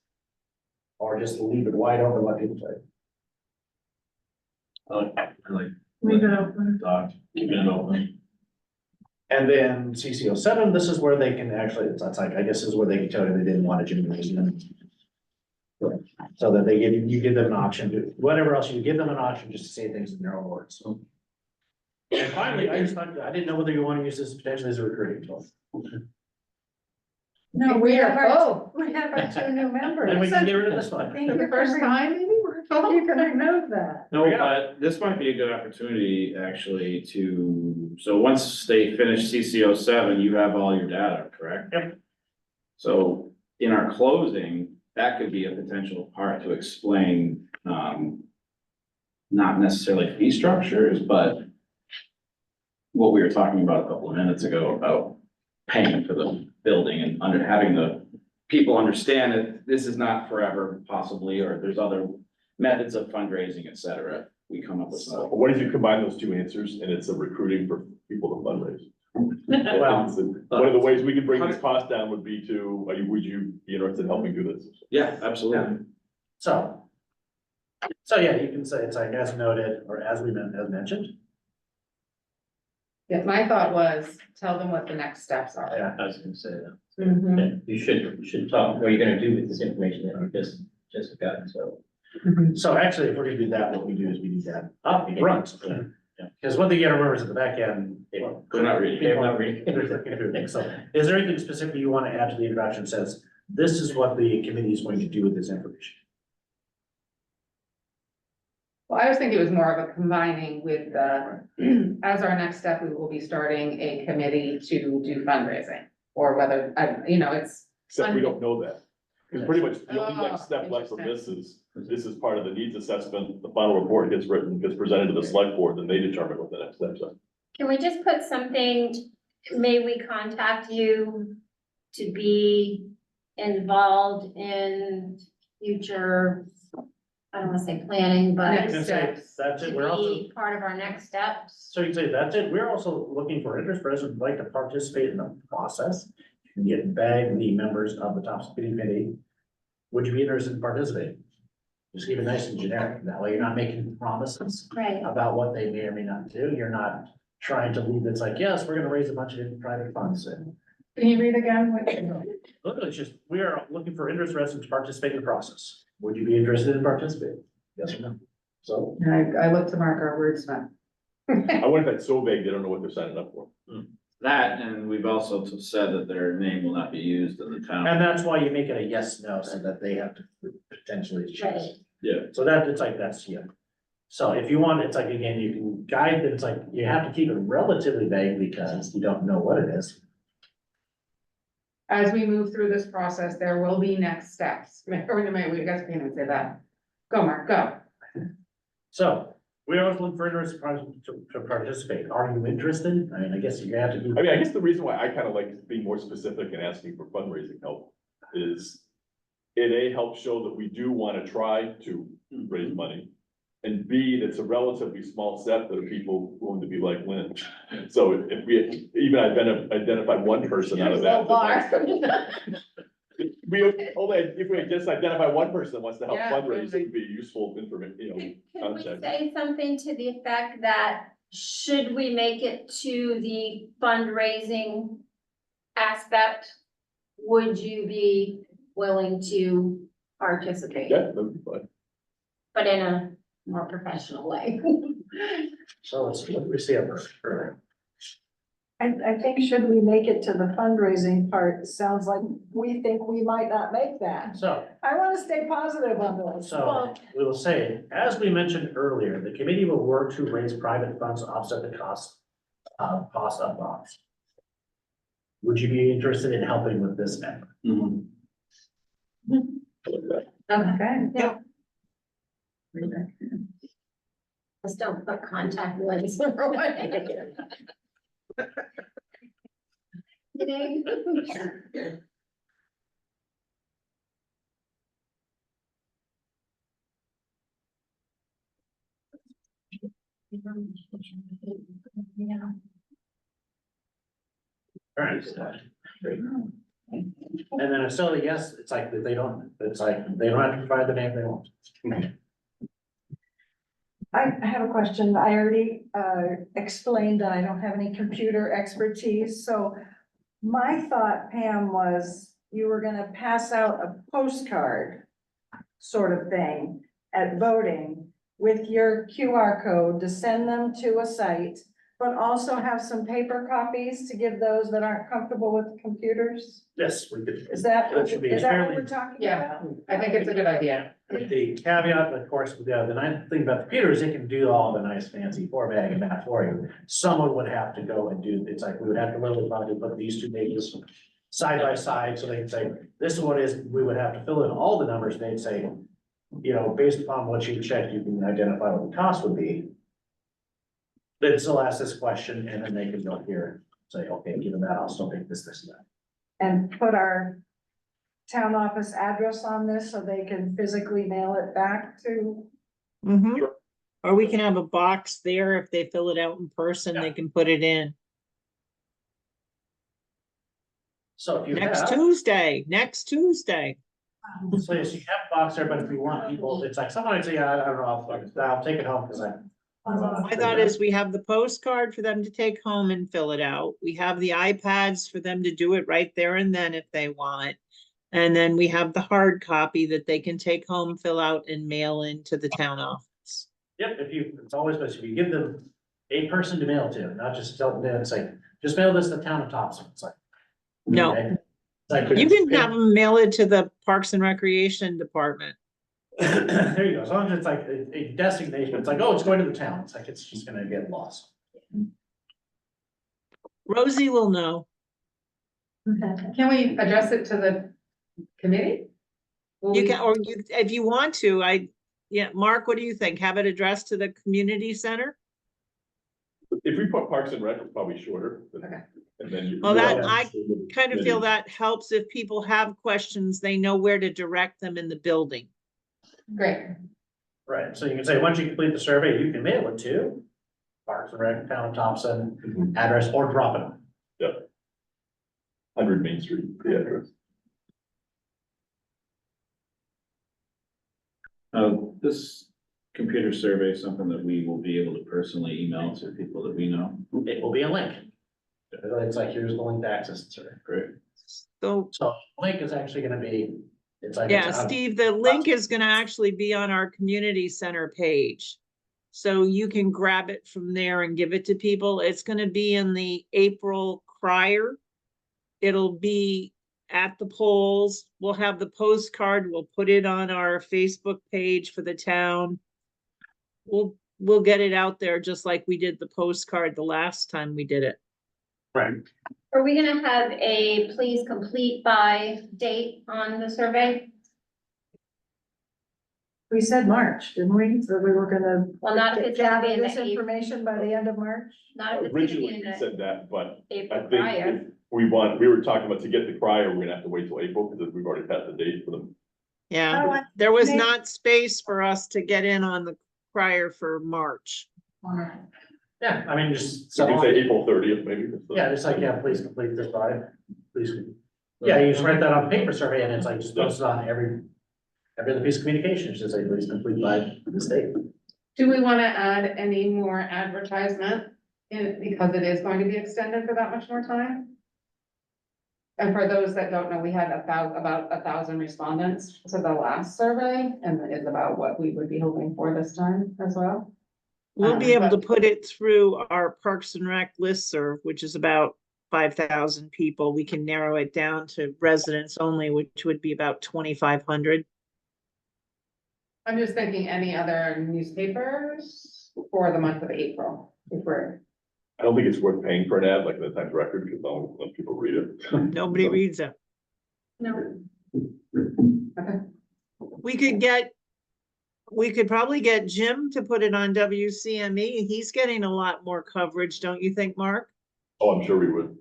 Or just leave it wide open, let people say. Leave it open. Keep it open. And then CC07, this is where they can actually, it's like, I guess this is where they can tell you they didn't want a gymnasium. So that they you give them an option to, whatever else, you give them an option just to say things in their own words. And finally, I didn't know whether you want to use this potentially as a recruiting tool. No, We are our 2 new members. Then we can get rid of this one. Thank For you the first time, maybe we're. You can remove that. No, but this might be a good opportunity actually so once they finish CC07, you have all your data, correct? Yep. So in our closing, that could be a potential part to explain, not necessarily fee structures, but what we were talking about a couple of minutes ago about paying for the building and having the people understand that this is not forever possibly, or there's other methods of fundraising, et cetera. We come up with But some. what if you combine those two answers and it's a recruiting for people to fundraise? Well, One of the ways we can bring this cost down would be would you be interested in helping do this? Yeah, absolutely. So yeah, you can say it's like as noted, or as mentioned. Yeah, my thought was, tell them what the next steps are. Yeah. I was gonna say that. Mhm. Yeah, you should talk, what you're gonna do with this information that you just got, so. So actually, if we're gonna do that, what we do is we do that up front. Yeah. Because what they gotta remember is at the back end. They're not reading. They're not reading. They're looking through things. So is there anything specific you want to add to the introduction that says, this is what the committee is going to do with this information? Well, I was thinking it was more of a combining with, as our next step, we will be starting a committee to do fundraising. Or whether, it's, Except we don't know that. Because pretty much the only Oh, next step left from this is part of the needs assessment, the final report gets written, gets presented to the select board, then they determine what the next steps are. Can we just put something, may we contact you to be involved in future, I don't wanna say planning, but Next You can say, steps. that's to it, we're also, be part of our next steps? so you can say, that's it, we're also looking for interest persons who'd like to participate in the process. And get back the members of the top committee. Would you be interested in participating? Just keep it nice and generic, that way you're not making promises Right. about what they may or may not do, you're not trying to leave, it's like, yes, we're gonna raise a bunch of private funds. And can you read again? literally, it's just, we are looking for interest residents to participate in the process. Would you be interested in participating? Yes or no? So, I looked to mark our wordsmith. I wonder if that's so vague, they don't know what they're signing up for. That, and we've also said that their name will not be used in the town. and that's why you make it a yes, no, so that they have to potentially Right. choose. Yeah. So that, it's like, that's, yeah. So if you want, it's like, again, you can guide, it's like, you have to keep it relatively vague because you don't know what it is. As we move through this process, there will be next steps. Or we guess we can even say that. Go, Mark, go. So, we always look for interest to participate. Are you interested? I mean, I guess you have to. I mean, I guess the reason why I kind of like being more specific and asking for fundraising help is it helps show that we do want to try to raise money. And B, that's a relatively small set that are people willing to be like Lynn. So if we even identify one person out of that. If we just identify one person that wants to help Yeah, fundraise, it really. would be useful information, Can we context. say something to the effect that should we make it to the fundraising aspect? Would you be willing to participate, Yeah, that'd be fine. but in a more professional way? So let's, what do we see up earlier? I think should we make it to the fundraising part, it sounds like we think we might not make that. So, I want to stay positive on this. so we will say, as we mentioned earlier, the committee will work to raise private funds to offset the cost of bonds. Would you be interested in helping with this effort? Mhm. I like that. Okay. Yeah. Just don't put contact lenses. All right. Great. And then if so, yes, it's like they don't have to provide the name they want. I have a question. I already explained that I don't have any computer expertise, so my thought, Pam, was you were gonna pass out a postcard sort of thing at voting with your QR code to send them to a site, but also have some paper copies to give those that aren't comfortable with computers? Yes, we could. Is that That should be what fairly- we're talking Yeah. about? I think it's a good idea. With the caveat, of course, the nice thing about the computers, it can do all the nice fancy formatting and that for you. Someone would have to go and do, it's like, we would have to literally probably put these two pages side by side, so they can say, this is what is, we would have to fill in all the numbers, they'd say, you know, based upon what you checked, you can identify what the cost would be. They'd still ask this question, and then they can go here, say, okay, given that, I'll still take this, and that. And put our town office address on this so they can physically mail it back to. Mhm. Or we can have a box there. If they fill it out in person, they can put it in. So if you Next have. Tuesday. So yes, you have a box there, but if you want people, it's like, someone would say, I don't know, I'll take it home because My thought is we have the postcard for them to take home and fill it out. We have the iPads for them to do it right there and then if they want. And then we have the hard copy that they can take home, fill out and mail into the town office. Yep, it's always best if you give them a person to mail to, not just tell them, it's like, just mail this to the Town of Topsham. It's like. No. okay. It's like, You can have them mail it to the Parks and Recreation Department. There you go, as long as it's like a designation, it's like, oh, it's going to the town, it's like, it's just gonna get lost. Rosie will know. Can we address it to the committee? Will You we- can, or you, if you want to, yeah, Mark, what do you think? Have it addressed to the community center? If we put Parks and Rec, it's probably shorter. Okay. And then you. Well, that, Yeah. I kind of feel that helps if people have questions, they know where to direct them in the building. Great. Right, so you can say, once you complete the survey, you can mail it to Parks and Rec, Town of Topsham, address, or drop it off. 100 Main Street, the address. This computer survey is something that we will be able to personally email to people that we know. It will be a link. It's like, here's the link to access the survey. Great. So, So link is actually gonna be, it's like. yeah, it's on- Steve, the link is gonna actually be on our community center page. So you can grab it from there and give it to people. It's gonna be in the April crier. It'll be at the polls. We'll have the postcard. We'll put it on our Facebook page for the town. We'll get it out there just like we did the postcard the last time we did it. Right, Are we gonna have a please complete by date on the survey? We said March, didn't we? So we were gonna. Well, not if it's gonna be gather in the this April, information by the end of March? not if it's gonna be Originally, in we the said that, but I April think prior. if we were talking about to get the crier, we're gonna have to wait till April because we've already passed the date for them. Yeah, Oh, I- there was May- not space for us to get in on the crier for March. yeah, I mean, just. So you say April 30th, maybe? Yeah, it's like, yeah, please complete this by, please. Yeah, you just write that on paper survey and it's like, just post it on every other piece of communication, it's just like, please complete by this date. Do we want to add any more advertisement in, because it is going to be extended for that much more time? And for those that don't know, we had about 1,000 respondents to the last survey, and it is about what we would be hoping for this time as well. We'll be able to But- put it through our Parks and Rec listserv, which is about 5,000 people. We can narrow it down to residents only, which would be about 2,500. I'm just thinking any other newspapers for the month of April, if we're, I don't think it's worth paying for an ad like the Times Record because not enough people read it. Nobody reads it. No, We could probably get Jim to put it on WCME. He's getting a lot more coverage, don't you think, Mark? Oh, I'm sure we would.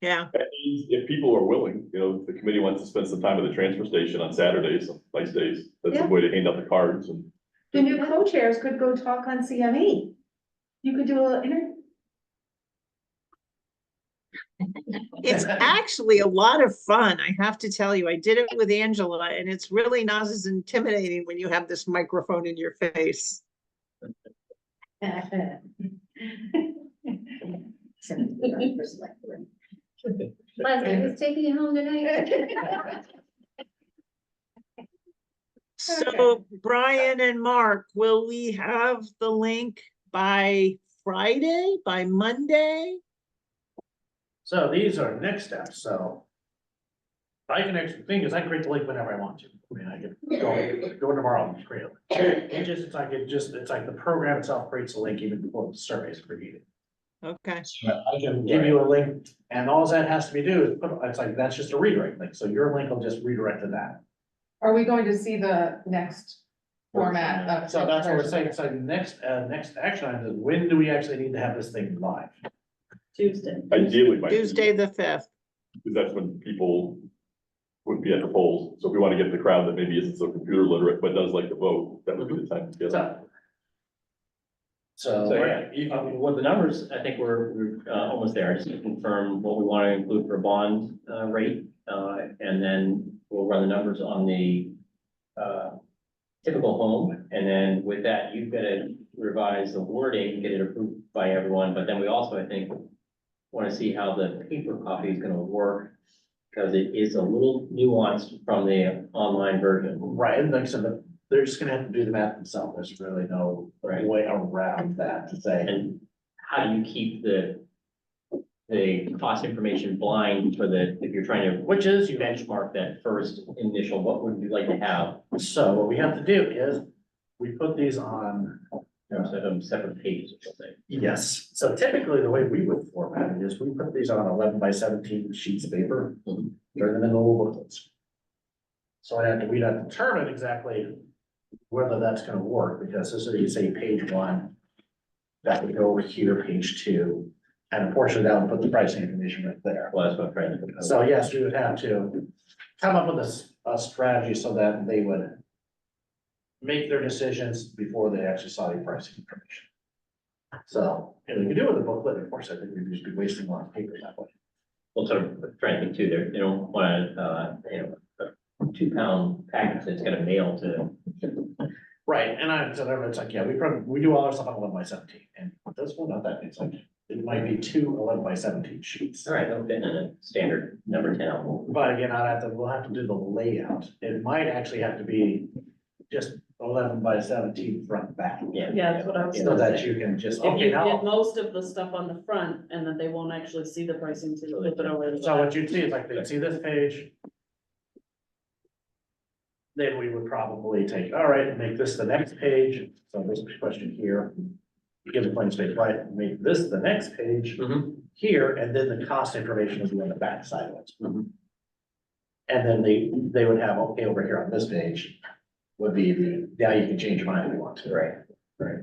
Yeah, If people are willing, if the committee wants to spend some time at the transfer station on Saturdays, some nice days, that's a Yeah. way to hand out the cards and. the new co-chairs could go talk on CME. You could do a interview. it's actually a lot of fun, I have to tell you. I did it with Angela, and it's really not as intimidating when you have this microphone in your face. Leslie, who's taking you home tonight? So Brian and Mark, will we have the link by Friday, by Monday? So these are next steps, so. I can actually, thing is, I create the link whenever I want to. I mean, I can go tomorrow and create it. It's like the program itself creates a link even before the surveys are needed. Okay, I can give you a link and all that has to be do is put, it's like, that's just a redirect link. So your link will just redirect to that. Are we going to see the next format of? So that's what we're saying. So next action item is when do we actually need to have this thing live? Tuesday. Ideally by. Tuesday, the 5th. Because that's when people would be at the polls. So if we want to get the crowd that maybe isn't so computer literate, but does like to vote, that would be the time to get it. So, So, right, yeah, with the numbers, I think we're almost there. Just to confirm what we want to include for bond rate. And then we'll run the numbers on the typical home And then with that, you've got to revise the wording, get it approved by everyone, but then we also, I think, want to see how the paper copy is going to work, because it is a little nuanced from the online version. Right, and like I said, they're just gonna have to do the math themselves, there's really no Right. way around that to say. And how do you keep the cost information blind for the, if you're trying to Which is, you benchmark that first initial, what would you like to have? so what we have to do is, we put these on. Instead of separate pages or something. Yes, so typically the way we would format it is we put these on 11 by 17 sheets of paper, turn them into little booklets. So we'd have to determine exactly whether that's gonna work, because this is, you say page 1. That would go over here, page 2, and a portion of that would put the pricing information right there. Well, that's what I'm trying to think of. So yes, we would have to come up with a strategy so that they would make their decisions before they actually saw the pricing information. So, and we could do it with a booklet, of course, I think we'd just be wasting a lot of paper that way. Well, sort of trying to think too, they don't want to, a 2-pound package that's got to mail to. Right, and I'm, so it's like, yeah, we do all our stuff on 11 by 17, and this one, not that, it's like, it might be 2 11 by 17 sheets. All right, that'll fit in a standard number 10 envelope. But again, we'll have to do the layout, it might actually have to be just 11 by 17 front and back. Yeah. Yeah, that's what I was So gonna that say. you can just, If you okay, did now, most of the stuff on the front and then they won't actually see the pricing to flip it over. to the so back. what you'd see is like, they'd see this page. Then we would probably take, all right, and make this the next page, so this question here. Give the plain space, right, make this the next page here, and then the cost information will be on the back side of it. Mhm. And then they would have, okay, over here on this page would be now you can change your mind if you want to. Right.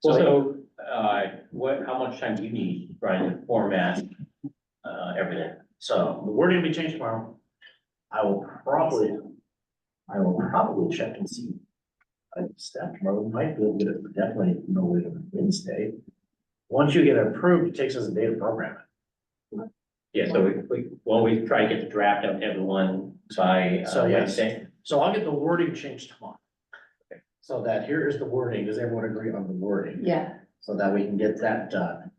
So, how much time do you need, Brian, to format, everything? So the wording will be changed tomorrow. I will probably check and see. Staff tomorrow might be able to get it, definitely no later than Wednesday. Once you get it approved, it takes us a day to program it. Yeah, so we try to get the draft out to everyone by So, yes. Wednesday. So I'll get the wording changed tomorrow. So that here is the wording. Does everyone agree on the wording? Yeah. So that we can get that done.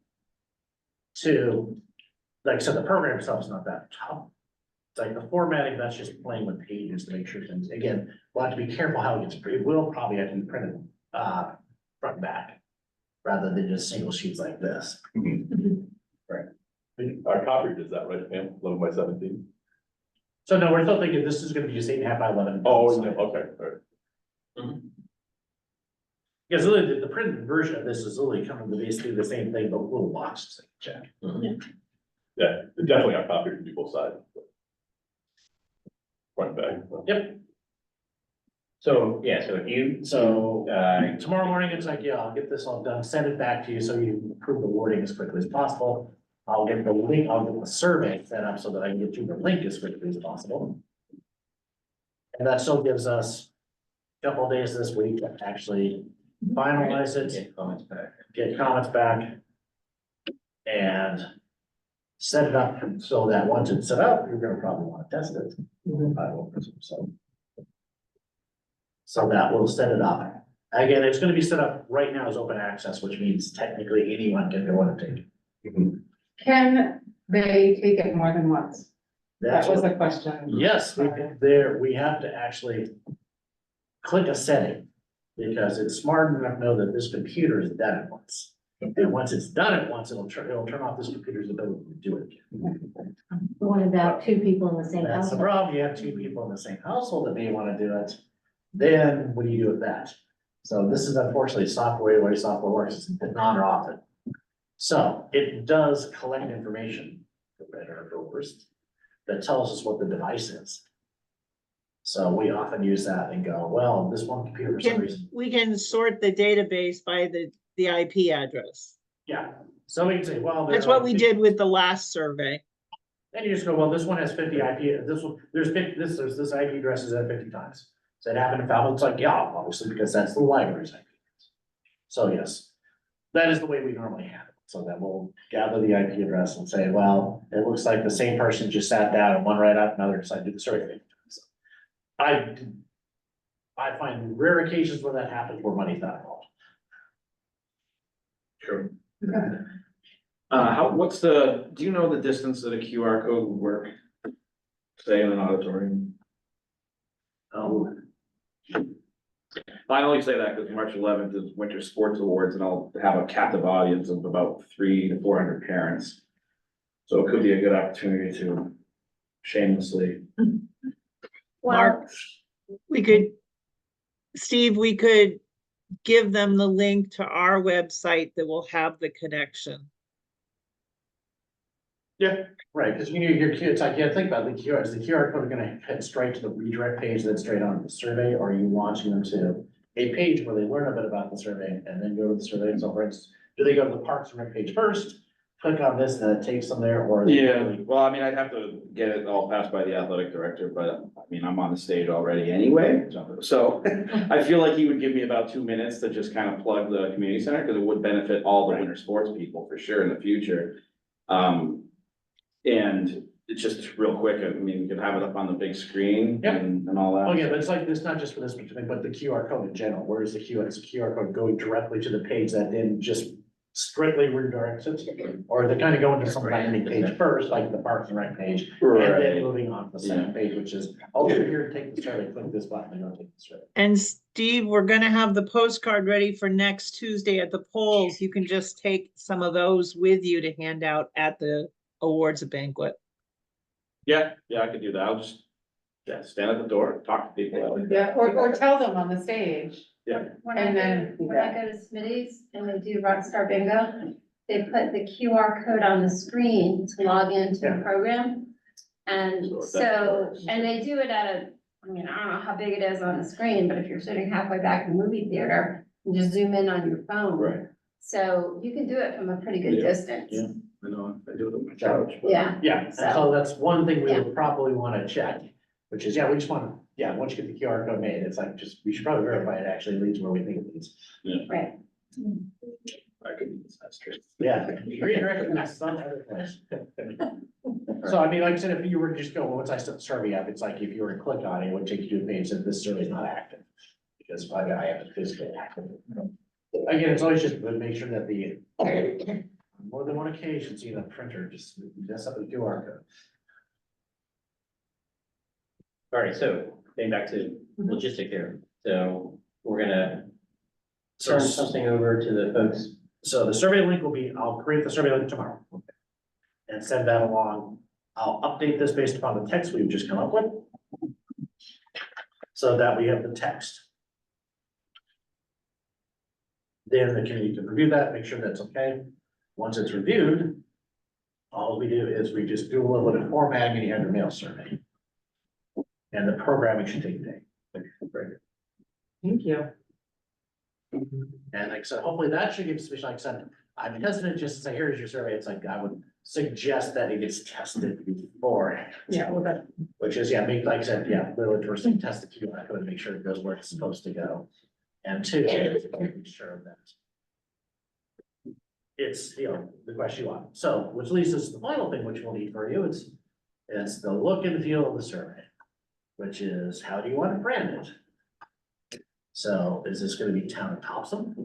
Like, so the program itself is not that tough. It's like the formatting, that's just playing with pages to make sure things, again, we'll have to be careful how it gets printed. We'll probably have to be printed, front and back. Rather than just single sheets like this. Our copy does that, right, Pam? 11 by 17? So no, we're still thinking this is gonna be just 8.5 by 11. Oh, yeah, okay, all right. Because really, the printed version of this is really coming to basically the same thing, but with little boxes they can check. Yeah, definitely our copy can do both sides. Front and back. Yep, So, yeah, so if you, so uh, tomorrow morning, it's like, yeah, I'll get this all done, send it back to you so you can approve the wording as quickly as possible. I'll get the link, I'll get the survey set up so that I can get you the link as quickly as possible. And that still gives us a couple of days this week to actually finalize it, get comments back. get comments back. And set it up so that once it's set up, you're gonna probably wanna test it. I will presume so. So that will set it up. Again, it's gonna be set up right now as open access, which means technically anyone can go in and take it. Can they take it more than once? That's That was what- a question. Yes, we have to actually click a setting. Because it's smart enough to know that this computer is done it once. And once it's done it once, it'll turn off this computer's ability to do it again. What about 2 people in the same That's the household? problem. You have 2 people in the same household that may wanna do it. Then what do you do with that? So this is unfortunately software, the way software works, it's on or off it. So it does collect information, for better or for worse, that tells us what the device is. So we often use that and go, well, this one computer for some reason, We can sort the database by the IP address. yeah. So we can say, well. That's what we did with the last survey. Then you just go, well, this one has 50 IP, this one, there's this IP address is at 50 times. So it happened in Falmouth, it's like, yeah, obviously, because that's the library's IP. So yes, that is the way we normally have it. So that we'll gather the IP address and say, well, it looks like the same person just sat down and one right after another decided to do the survey. So I I find rare occasions where that happens where money's not involved. Sure. Okay. Do you know the distance that a QR code would work? Say in an auditorium? I only say that because March 11th is Winter Sports Awards and I'll have a captive audience of about 300 to 400 parents. So it could be a good opportunity to shamelessly. Mark, we could, Steve, we could give them the link to our website that will have the connection. Yeah. Right, because you need your Q, it's like, yeah, think about it, the QR, is the QR code gonna head straight to the redirect page that's straight on the survey, or are you launching them to a page where they learn a bit about the survey and then go to the survey and so forth? Do they go to the Parks and Rec page first, click on this, and it takes them there, or? Yeah, well, I mean, I'd have to get it all passed by the athletic director, but I mean, I'm on the stage already anyway. So I feel like he would give me about 2 minutes to just kind of plug the community center, because it would benefit all the winter sports people for sure in the future. And it's just real quick, I mean, you can have it up on the big screen Yep. and all that. Oh, yeah, but it's like, it's not just for this particular, but the QR code in general, where is the QR code going directly to the page that then just strictly redirects it? Or they kind of go into some landing page first, like the Parks and Rec page, and Right. then moving on to the second page, which is, oh, you're here, take the survey, click this button, and go take the survey. And Steve, we're gonna have the postcard ready for next Tuesday at the polls. You can just take some of those with you to hand out at the awards banquet. Yeah, I could do that. I'll just, stand at the door, talk to people. Yeah, or tell them on the stage. When And I then- go, when I go to Smitty's and they do Rockstar Bingo, they put the QR code on the screen to log into the program. And So if that so, works. and they do it at a, I mean, I don't know how big it is on the screen, but if you're sitting halfway back in the movie theater, you just zoom in on your phone. Right. So you can do it from a pretty good Yeah, distance. yeah. I know, I do it on my couch. but- Yeah, Yeah, and so that's one thing we Yeah. would probably wanna check, which is, we just wanna, once you get the QR code made, it's like, we should probably verify it actually leads where we think it leads. right. I could, that's true. Yeah. Redirecting is some other place. So I mean, like I said, if you were to just go, once I set the survey up, it's like, if you were to click on it, it would take you to a page that this survey is not active. Because I have it physically active. Again, it's always just to make sure that the, on more than one occasion, see the printer just mess up the QR code. All right, so getting back to logistic here, so we're gonna turn something over to the folks. So the survey link will be, I'll create the survey link tomorrow. And send that along. I'll update this based upon the text we've just come up with. So that we have the text. Then the committee can review that, make sure that's okay. Once it's reviewed, all we do is we just do a little bit of formatting and you have your mail survey. And the programming should take a day. Thank you. And like I said, hopefully that should give sufficient, like I said, I'm hesitant just to say, here's your survey. It's like, I would suggest that it gets tested before. Yeah, well, that, Which is, like I said, literally first thing, test the QR code, make sure it goes where it's supposed to go. And two, making sure that it's, the question you want. So, which leads us to the final thing which we'll need for you, it's the look and feel of the survey. Which is, how do you want to brand it? So, is this gonna be Town of Topsham?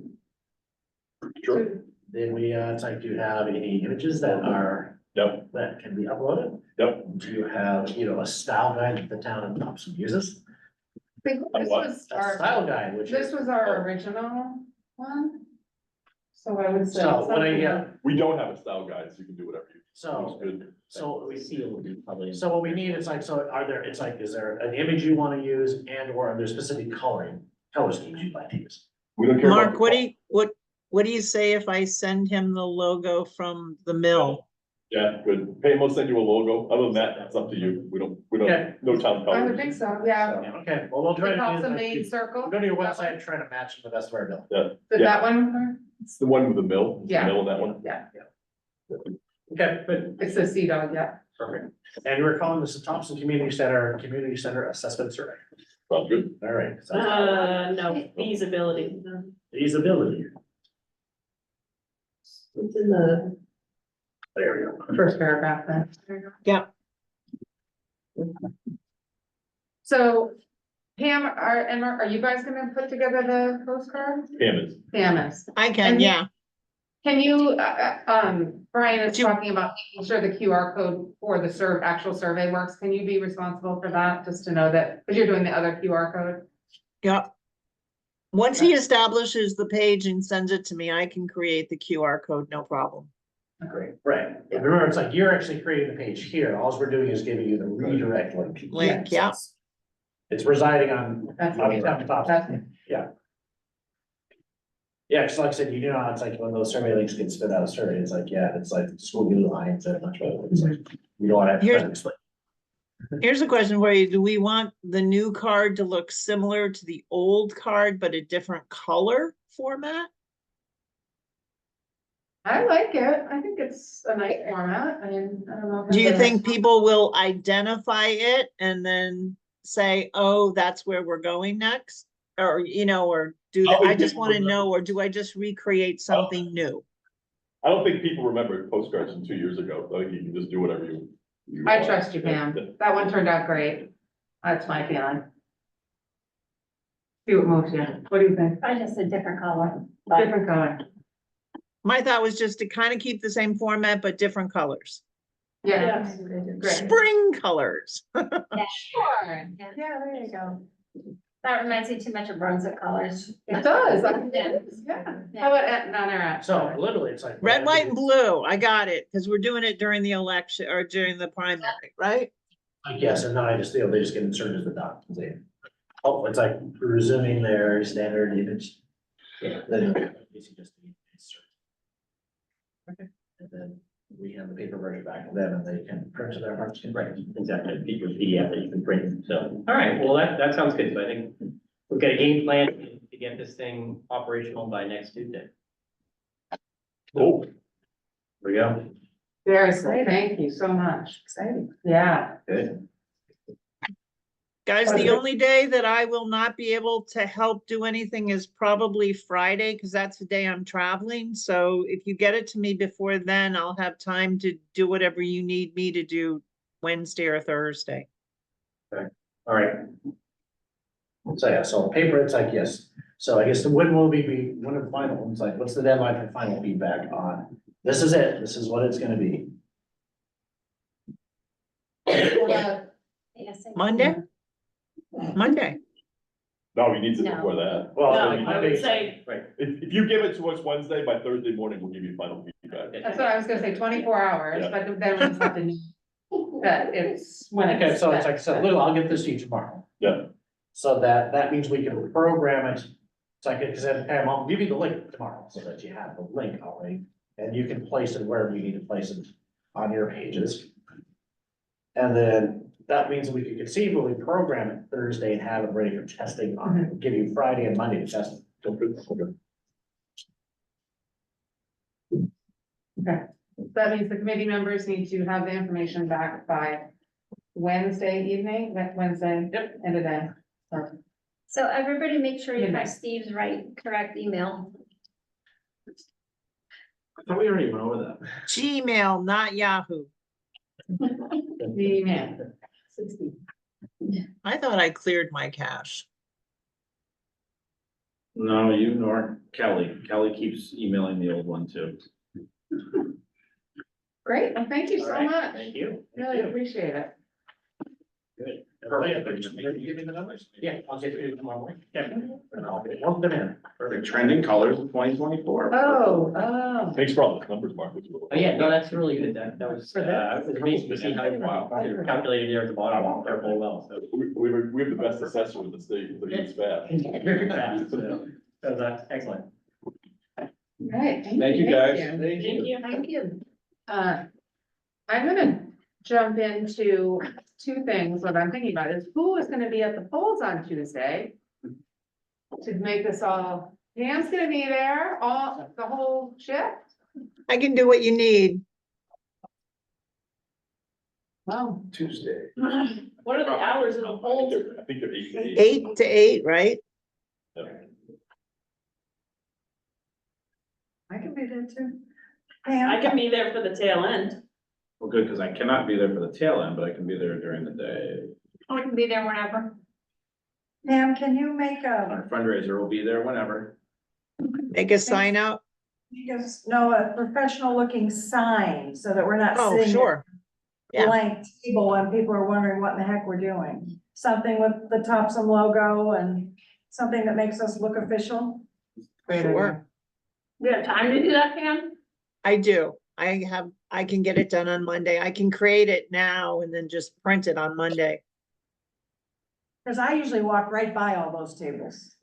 Sure. Then it's like, do you have any images that are, Yep. that can be uploaded? Yep. Do you have, a style guide that the Town of Topsham uses? this was A our, style guide, which this is. was our original one. So I would say. So, what something We don't have a style guide, so you can do whatever you. So, Good. so We see it will be probably. So what we need is like, so are there, it's like, is there an image you wanna use and or are there specific color schemes you'd like to use? We don't care. about Mark, the what do you say if I send him the logo from the mill? Yeah, good. Pam will send you a logo. Other than that, it's up to you. We don't, Okay. no town I would colors. think so, yeah. Okay, well, we'll try The to. top do of that. main circle. Go to your website and try to match them the best of our ability. Yeah, Did that one? it's the one with the mill. It's the Yeah. Mill in that one. Yeah, Okay, good, it's the CDOG, yeah. perfect. And we're calling this the Thompson Community Center Assessment Survey. Sounds good. All right. No, feasibility. Feasibility. It's in the. There we go. First paragraph then. Yeah. So Pam, are you guys gonna put together the postcard? Pam is. Pam is. I can, And- yeah. Can you, Brian is Do- talking about making sure the QR code for the actual survey works. Can you be responsible for that, just to know that, because you're doing the other QR code? Yeah. Once he establishes the page and sends it to me, I can create the QR code, no problem. Great, right. And remember, it's like you're actually creating the page here. All we're doing is giving you the redirect link. Link, yeah. It's residing on That's Town it. of Topsham. That's it. Yeah, because like I said, you know, it's like when those survey links get spit out of survey, it's like, yeah, it's like school blue lines and a bunch of other things. Like, you don't want to Here's- have to explain. Here's a question for you. Do we want the new card to look similar to the old card, but a different color format? I like it. I think it's a nice format. I mean, I don't know. if Do you everybody think has- people will identify it and then say, oh, that's where we're going next? Or, you know, or do they, Oh, I just people want to remember. know, or do I just recreate something new? I don't think people remember postcards from 2 years ago. I think you can just do whatever you. I want. trust you, Pam. That one turned out great. That's my feeling. See what moves you. What do you think? I just a different color. Different color. My thought was just to kind of keep the same format, but different colors. Yeah. Great. Spring colors. Sure. Yeah. Yeah, there you go. That reminds me too much of Brunswick colors. It does. Yeah. Yeah. How about non-era? So literally, it's like. Red, white, and blue. I got it, because we're doing it during the election or during the primary, right? Like, yes, and then I just, they just get inserted as the dot. Oh, it's like resuming their standard image. Yeah. Then it's just the insert. Okay. And then we have the paper version back to them and they can print to their hearts. Right, exactly, your PDF that you can print, so, all right, well, that sounds good, so I think we've got a game plan to get this thing operational by next Tuesday. Oh, Here we go. Very exciting. Thank you so much. Exciting. Yeah. Good. Guys, the only day that I will not be able to help do anything is probably Friday, because that's the day I'm traveling. So if you get it to me before then, I'll have time to do whatever you need me to do Wednesday or Thursday. All right. So yeah, so on paper, it's like, yes. So I guess when will be, when are the final, it's like, what's the deadline for final feedback on? This is it, this is what it's gonna be. Monday? Monday. no, we need to No. before that. Well, No, it I might would be- say, Right, If you give it to us Wednesday, by Thursday morning, we'll give you final feedback. That's what I was gonna say, 24 hours, Yeah. but then we just have to know that it's when Okay, it's. so it's like, so literally, I'll get this to you tomorrow. Yeah. So that means we can program it. It's like, because then Pam, I'll give you the link tomorrow so that you have the link already. And you can place it wherever you need to place it on your pages. And then that means that we can conceivably program it Thursday and have it ready for testing on, give you Friday and Monday to test it. Okay. Okay, that means the committee members need to have the information back by Wednesday evening, Wednesday, end of day. Or- So everybody make sure you Midnight. have Steve's correct email. I thought we already went over that. Gmail, not Yahoo. Email. 60. I thought I cleared my cache. No, you nor Kelly. Kelly keeps emailing the old one too. Great, well, thank you all so right, much. thank you. Really appreciate it. Good. You give me the numbers? Yeah, I'll get you tomorrow morning. Yeah. And I'll lump them in. Perfect. Trending colors of 2024. Oh. Thanks for all the numbers, Mark. Oh, yeah, no, that's really good, that was, For this? I was amazed to see how you calculated there at the bottom, very well, so. We have the best assessor in the state, but he's fast. Very fast, so that's excellent. Right. Thank you, guys. thank you. Thank you. I'm gonna jump into two things. What I'm thinking about is who is gonna be at the polls on Tuesday to make this all, Pam's gonna be there, the whole shift? I can do what you need. Wow. Tuesday. What are the hours of the polls? I think they're 8 to 8. 8 to 8, right? Yeah. I can be there too. I can be there for the tail end. Well, good, because I cannot be there for the tail end, but I can be there during the day. I can be there whenever. Pam, can you make Our fundraiser will be there whenever. Make a sign out. a professional looking sign so that we're not Oh, sitting at sure. a Yeah. blank table and people are wondering what in the heck we're doing? Something with the Topsom logo and something that makes us look official? Great Sure. idea. You have time to do that, Pam? I do. I can get it done on Monday. I can create it now and then just print it on Monday. Cause I usually walk right by all those tables.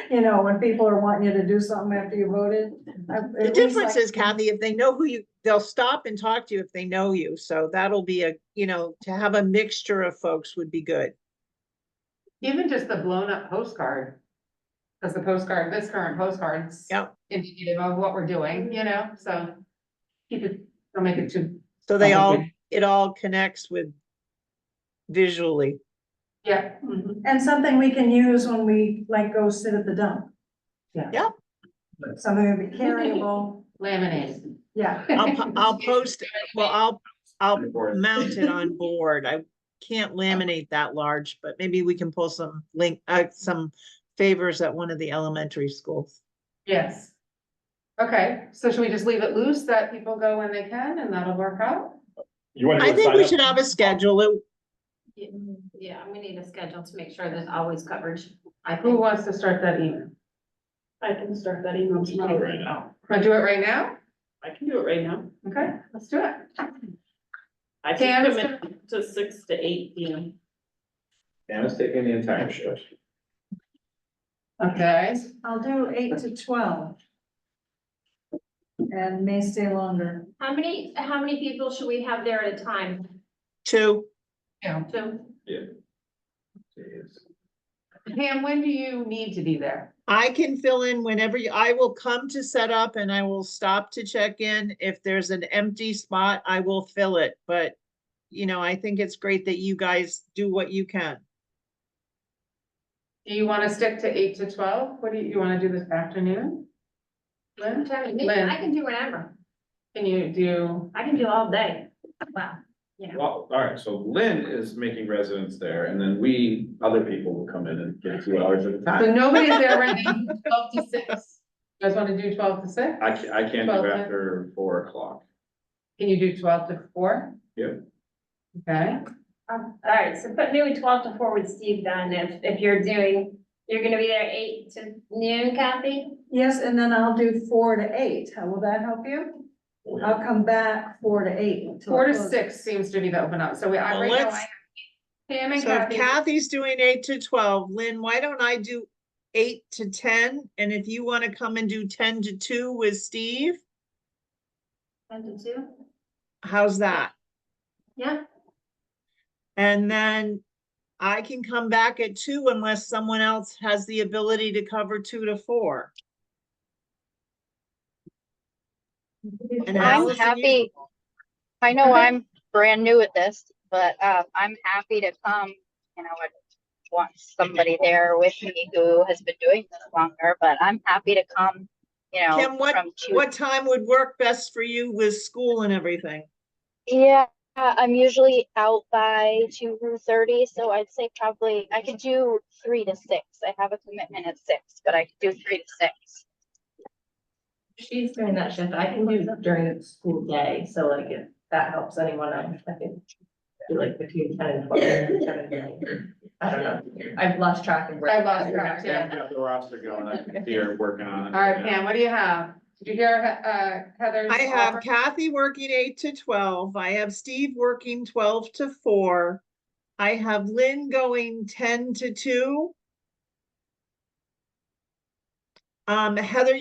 You know, when people are wanting you to do something after you voted. The difference is, Kathy, if they know who you, they'll stop and talk to you if they know you. So that'll be to have a mixture of folks would be good. Even just the blown up postcard. Cause the postcard, this current postcard's Yep. indicative of what we're doing, so keep it, don't make it too, So it all connects with visually. yeah. And something we can use when we like go sit at the dump. Yeah. Yep. Something that'd be carryable, Laminated. yeah. I'll post, well, I'll mount it on board. I can't laminate that large, but maybe we can pull some some favors at one of the elementary schools. Yes. Okay, so should we just leave it loose that people go when they can and that'll work out? You want to I do a think sign we up? should have a schedule. Yeah, we need a schedule to make sure there's always coverage. Who wants to start that email? I can start that email Let's do it tomorrow. right now. Want to do it right now? I can do it right now. Okay, let's do it. I Pam can is commit to 6 to 8 p.m. Pam is taking the entire shift. Okay, I'll do 8 to 12. And may stay longer. How many people should we have there at a time? 2. yeah. Two? Pam, when do you need to be there? I can fill in whenever I will come to set up and I will stop to check in. If there's an empty spot, I will fill it. But, I think it's great that you guys do what you can. Do you want to stick to 8 to 12? What do you want to do this afternoon? Lynn? Lynn, I can do whatever. can you do, I can do all day. Wow. Well, all right, so Lynn is making residence there, and then other people will come in and get 2 hours at a so time. nobody's there right now, 12 to 6. You guys want to do 12 to 6? I can't 12 do to- after 4 o'clock. Can you do 12 to 4? Yep. Okay, All right, so put me with 12 to 4 with Steve then, if you're gonna be there 8 to noon, Kathy? Yes, and then I'll do 4 to 8. How will that help you? I'll come back 4 to 8. until 4 to it closes. 6 seems to be the open up, so Well, right now I let's- have Pam and So if Kathy. Kathy's doing 8 to 12, Lynn, why don't I do 8 to 10? And if you want to come and do 10 to 2 with Steve, 10 to 2? how's that? Yeah. And then I can come back at 2 unless someone else has the ability to cover 2 to 4. And I'm Allison, you- happy. I know I'm brand new at this, but I'm happy to come, I want somebody there with me who has been doing this longer, but I'm happy to come, Kim, from 2. what time would work best for you with school and everything? Yeah, I'm usually out by 2:30, so I'd say probably I could do 3 to 6. I have a commitment at 6, but I could do 3 to 6. She's doing that shift. I can do during the school day, so like if that helps anyone, I can do like between 10 and 12. 7 and 9. I don't know. I've lost track of where. I've lost track, yeah. Pam's got the roster going, I can see her working on it. All right, Pam, what do you have? Did you hear Heather's? I have offer? Kathy working 8 to 12. I have Steve working 12 to 4. I have Lynn going 10 to 2. Heather,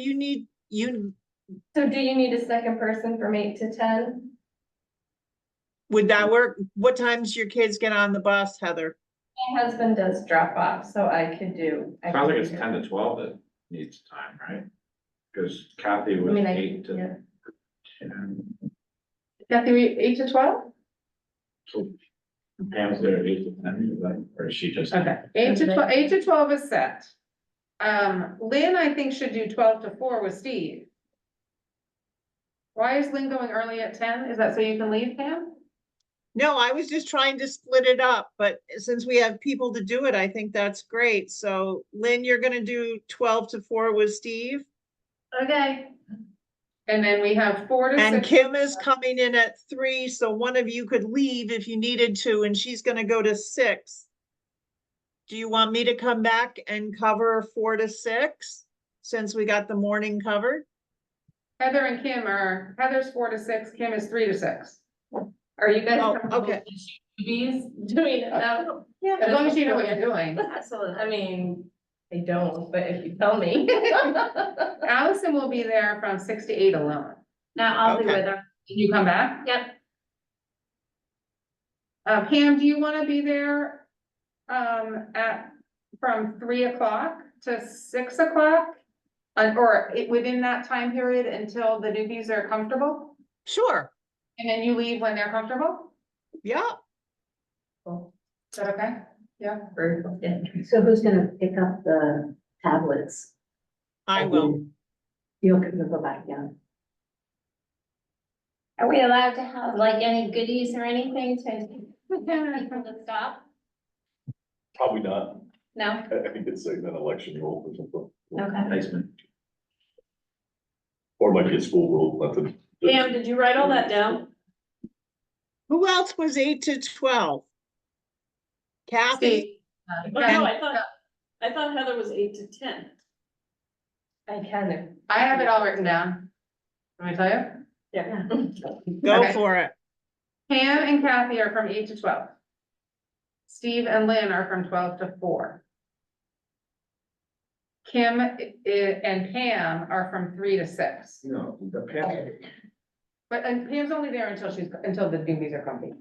So do you need a second person from 8 to 10? would that work? What times your kids get on the bus, Heather? My husband does drop off, so I could do. I Sounds like could it's do- 10 to 12 that needs time, right? Because Kathy I was mean, 8 to yeah. 10. Kathy, 8 to 12? So Pam's there at 8 to 10, or is she just? Okay, 8 to 12 is set. Lynn, I think should do 12 to 4 with Steve. Why is Lynn going early at 10? Is that so you can leave, Pam? No, I was just trying to split it up, but since we have people to do it, I think that's great. So Lynn, you're gonna do 12 to 4 with Steve? Okay, And then we have 4 to 6. And Kim is coming in at 3, so one of you could leave if you needed to, and she's gonna go to 6. Do you want me to come back and cover 4 to 6, since we got the morning covered? Heather and Kim are, Heather's 4 to 6, Kim is 3 to 6. Are you guys Oh, comfortable okay. with these? Doing it now. Yeah. As long as you know what you're doing. Absolutely. I mean, I don't, but if you tell me. Allison will be there from 6 to 8 alone. now I'll be Okay. with her. Can you come back? Yep, Pam, do you want to be there from 3 o'clock to 6 o'clock? Within that time period until the newbies are comfortable? Sure, And then you leave when they're comfortable? yeah. Is that okay? Yeah. Very cool. Yeah. So who's gonna pick up the tablets? I will. You'll go back, yeah. are we allowed to have like any goodies or anything to people to stop? Probably not. No, I think it's like an election rule or something, okay. Placement. or it might be a school rule, nothing. Pam, did you write all that down? Who else was 8 to 12? Kathy? Steve, Oh, Ken- no, I thought Heather was 8 to 10. I can. I have it all written down. Let me tell you? Yeah. Go Okay. for it. Pam and Kathy are from 8 to 12. Steve and Lynn are from 12 to 4. Kim and Pam are from 3 to 6. No, the Pam. But and Pam's only there until the newbies are comfy.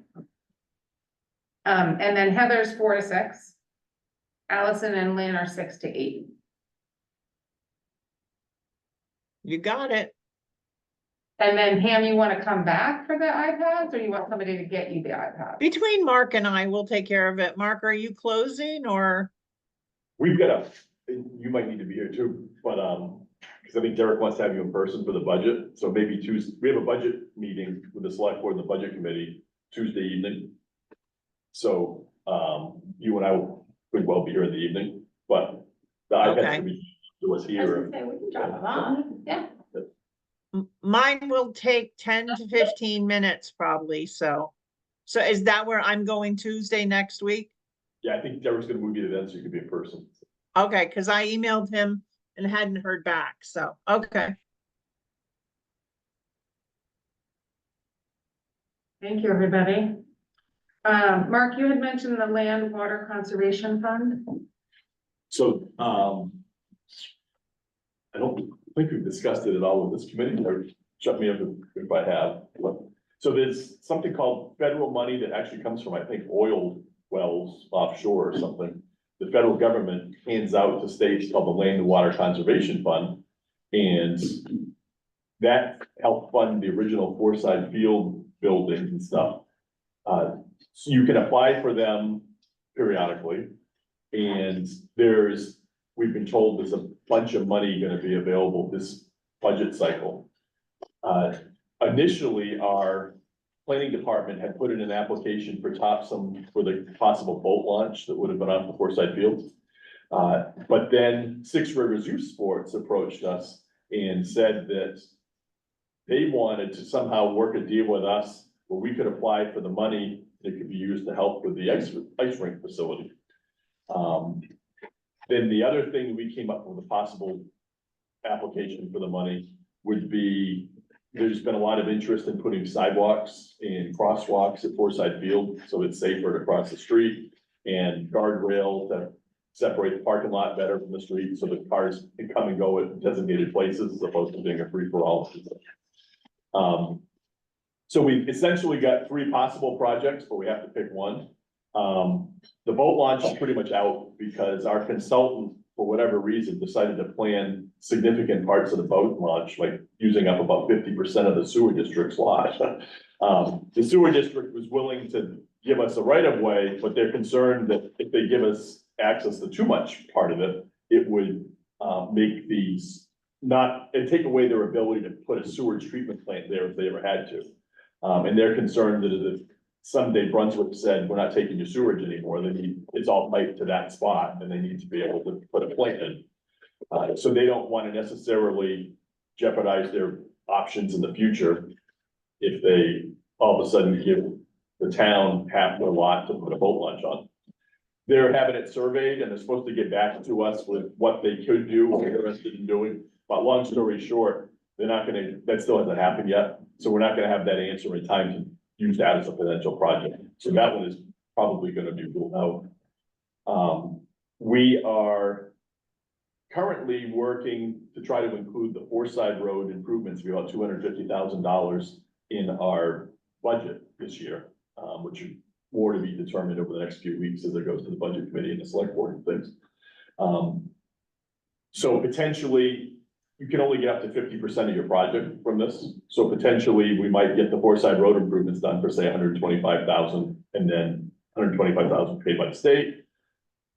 And then Heather's 4 to 6. Allison and Lynn are 6 to 8. You got it. And then Pam, you want to come back for the iPads or you want somebody to get you the iPad? Between Mark and I, we'll take care of it. Mark, are you closing or? We've got you might need to be here too, but, because I think Derek wants to have you in person for the budget, so maybe Tuesday, we have a budget meeting with the select board and the budget committee Tuesday evening. So, you and I could well be here in the evening, but the iPad Okay. should be to us I was here. gonna say, we can drop them off, yeah. Mine will take 10 to 15 minutes probably, so. So is that where I'm going Tuesday next week? Yeah, I think Derek's gonna move you to then, so you can be in person. Okay, because I emailed him and hadn't heard back, so, okay. Thank you, everybody. Mark, you had mentioned the Land Water Conservation Fund. So, I don't think we've discussed it at all with this committee, or shut me up if I have. So there's something called federal money that actually comes from, I think, oil wells offshore or something. The federal government hands out to states called the Land and Water Conservation Fund. And that helped fund the original Forsyth Field buildings and stuff. So you can apply for them periodically. And we've been told there's a bunch of money gonna be available this budget cycle. Initially, our planning department had put in an application for Topsham for the possible boat launch that would have been off the Forsyth Field. But then Six Rivers Youth Sports approached us and said that they wanted to somehow work a deal with us where we could apply for the money that could be used to help with the ice rink facility. Then the other thing we came up with a possible application for the money would be, there's been a lot of interest in putting sidewalks and crosswalks at Forsyth Field, so it's safer to cross the street, and guardrails that separate the parking lot better from the street, so the cars can come and go at designated places as opposed to being a free-for-all. So we've essentially got 3 possible projects, but we have to pick one. The boat launch is pretty much out because our consultant, for whatever reason, decided to plan significant parts of the boat launch, like using up about 50% of the sewer district's lot. The sewer district was willing to give us a right of way, but they're concerned that if they give us access to too much part of it, it would make these and take away their ability to put a sewage treatment plant there if they ever had to. And they're concerned that someday Brunswick said, we're not taking your sewage anymore, they need, it's all piped to that spot, and they need to be able to put a plant in. So they don't want to necessarily jeopardize their options in the future if they all of a sudden give the town half their lot to put a boat launch on. They're having it surveyed and they're supposed to get back to us with what they could do, what they're interested in doing. But long story short, they're not gonna, that still hasn't happened yet. So we're not gonna have that answer in time to use that as a potential project. So that one is probably gonna be ruled out. We are currently working to try to include the Foreside Road improvements, we about $250,000 in our budget this year, which is more to be determined over the next few weeks as it goes to the budget committee and the select board and things. So potentially, you can only get up to 50% of your project from this. So potentially, we might get the Foreside Road improvements done for say 125,000 and then 125,000 paid by the state.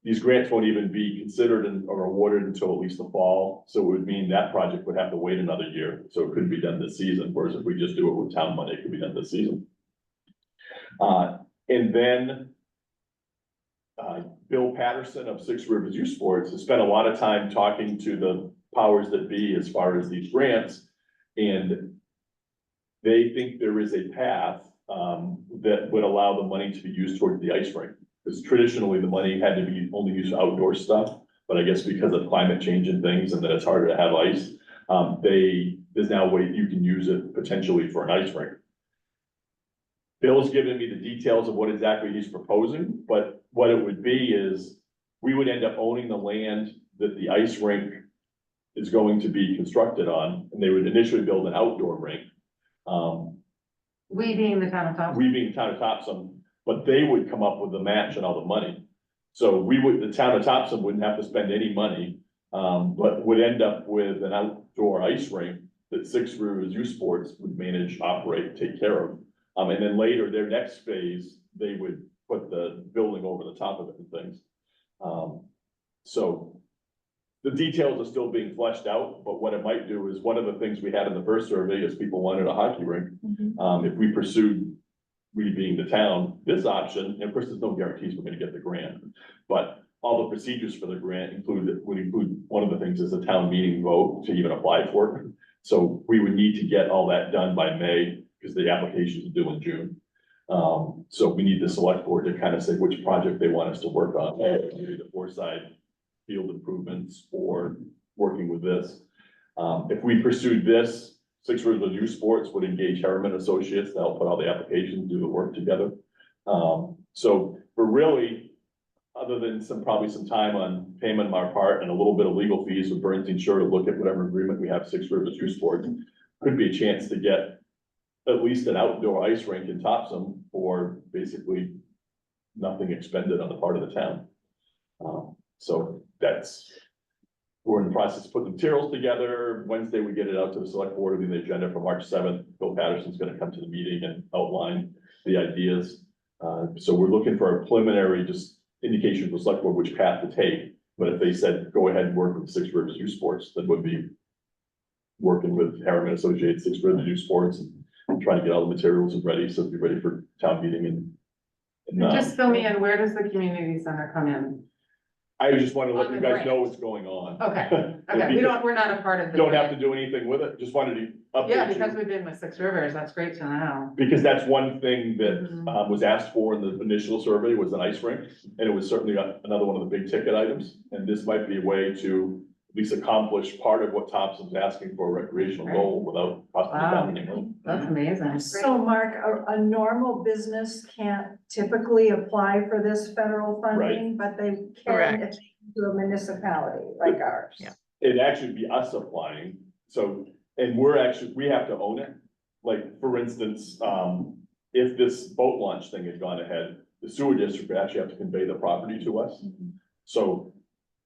These grants won't even be considered or awarded until at least the fall. So it would mean that project would have to wait another year. So it couldn't be done this season, whereas if we just do it with town money, it could be done this season. And then Bill Patterson of Six Rivers Youth Sports has spent a lot of time talking to the powers that be as far as these grants. And they think there is a path that would allow the money to be used towards the ice rink. Because traditionally the money had to be only used for outdoor stuff, but I guess because of climate change and things and that it's harder to have ice, there's now a way you can use it potentially for an ice rink. Bill's given me the details of what exactly he's proposing, but what it would be is we would end up owning the land that the ice rink is going to be constructed on, and they would initially build an outdoor rink. We being the town of Topsham. We being town of Topsham, but they would come up with the match and all the money. So the town of Topsham wouldn't have to spend any money, but would end up with an outdoor ice rink that Six Rivers Youth Sports would manage, operate, take care of. And then later, their next phase, they would put the building over the top of it and things. So the details are still being fleshed out, but what it might do is one of the things we had in the first survey is people wanted a hockey rink. If we pursued, we being the town, this option, and of course, there's no guarantees we're gonna get the grant, but all the procedures for the grant would include, one of the things is a town meeting vote to even apply for it. So we would need to get all that done by May, because the application is due in June. So we need the select board to kind of say which project they want us to work on, maybe the Foreside field improvements or working with this. If we pursued this, Six Rivers Youth Sports would engage Harriman Associates to help put all the applications, do the work together. So we're really, other than probably some time on payment on our part and a little bit of legal fees with Burns Insure to look at whatever agreement we have, Six Rivers Youth Sports, could be a chance to get at least an outdoor ice rink in Topsham for basically nothing expended on the part of the town. So we're in the process of putting the materials together. Wednesday, we get it out to the select board, it'll be the agenda for March 7th. Bill Patterson's gonna come to the meeting and outline the ideas. So we're looking for a preliminary just indication from the select board which path to take. But if they said, go ahead and work with Six Rivers Youth Sports, that would be working with Harriman Associates, Six Rivers Youth Sports, and trying to get all the materials ready, so it'll be ready for town meeting and Just fill me in, where does the community center come in? I just wanted to let On you the guys grant. know what's going on. Okay, okay, we're not a part of the. Don't have to do anything with it, just wanted to Yeah, update you. because we've been with Six Rivers, that's great to know. Because that's one thing that Mhm. was asked for in the initial survey was an ice rink, and it was certainly another one of the big ticket items. And this might be a way to at least accomplish part of what Thompson's asking for a recreational goal without costing the town any money. That's amazing. So Mark, a normal business can't typically apply for this federal funding, but they can if Correct. they do a municipality like ours. Yeah. It'd actually be us applying, so, and we have to own it. Like, for instance, if this boat launch thing had gone ahead, the sewer district would actually have to convey the property to us. So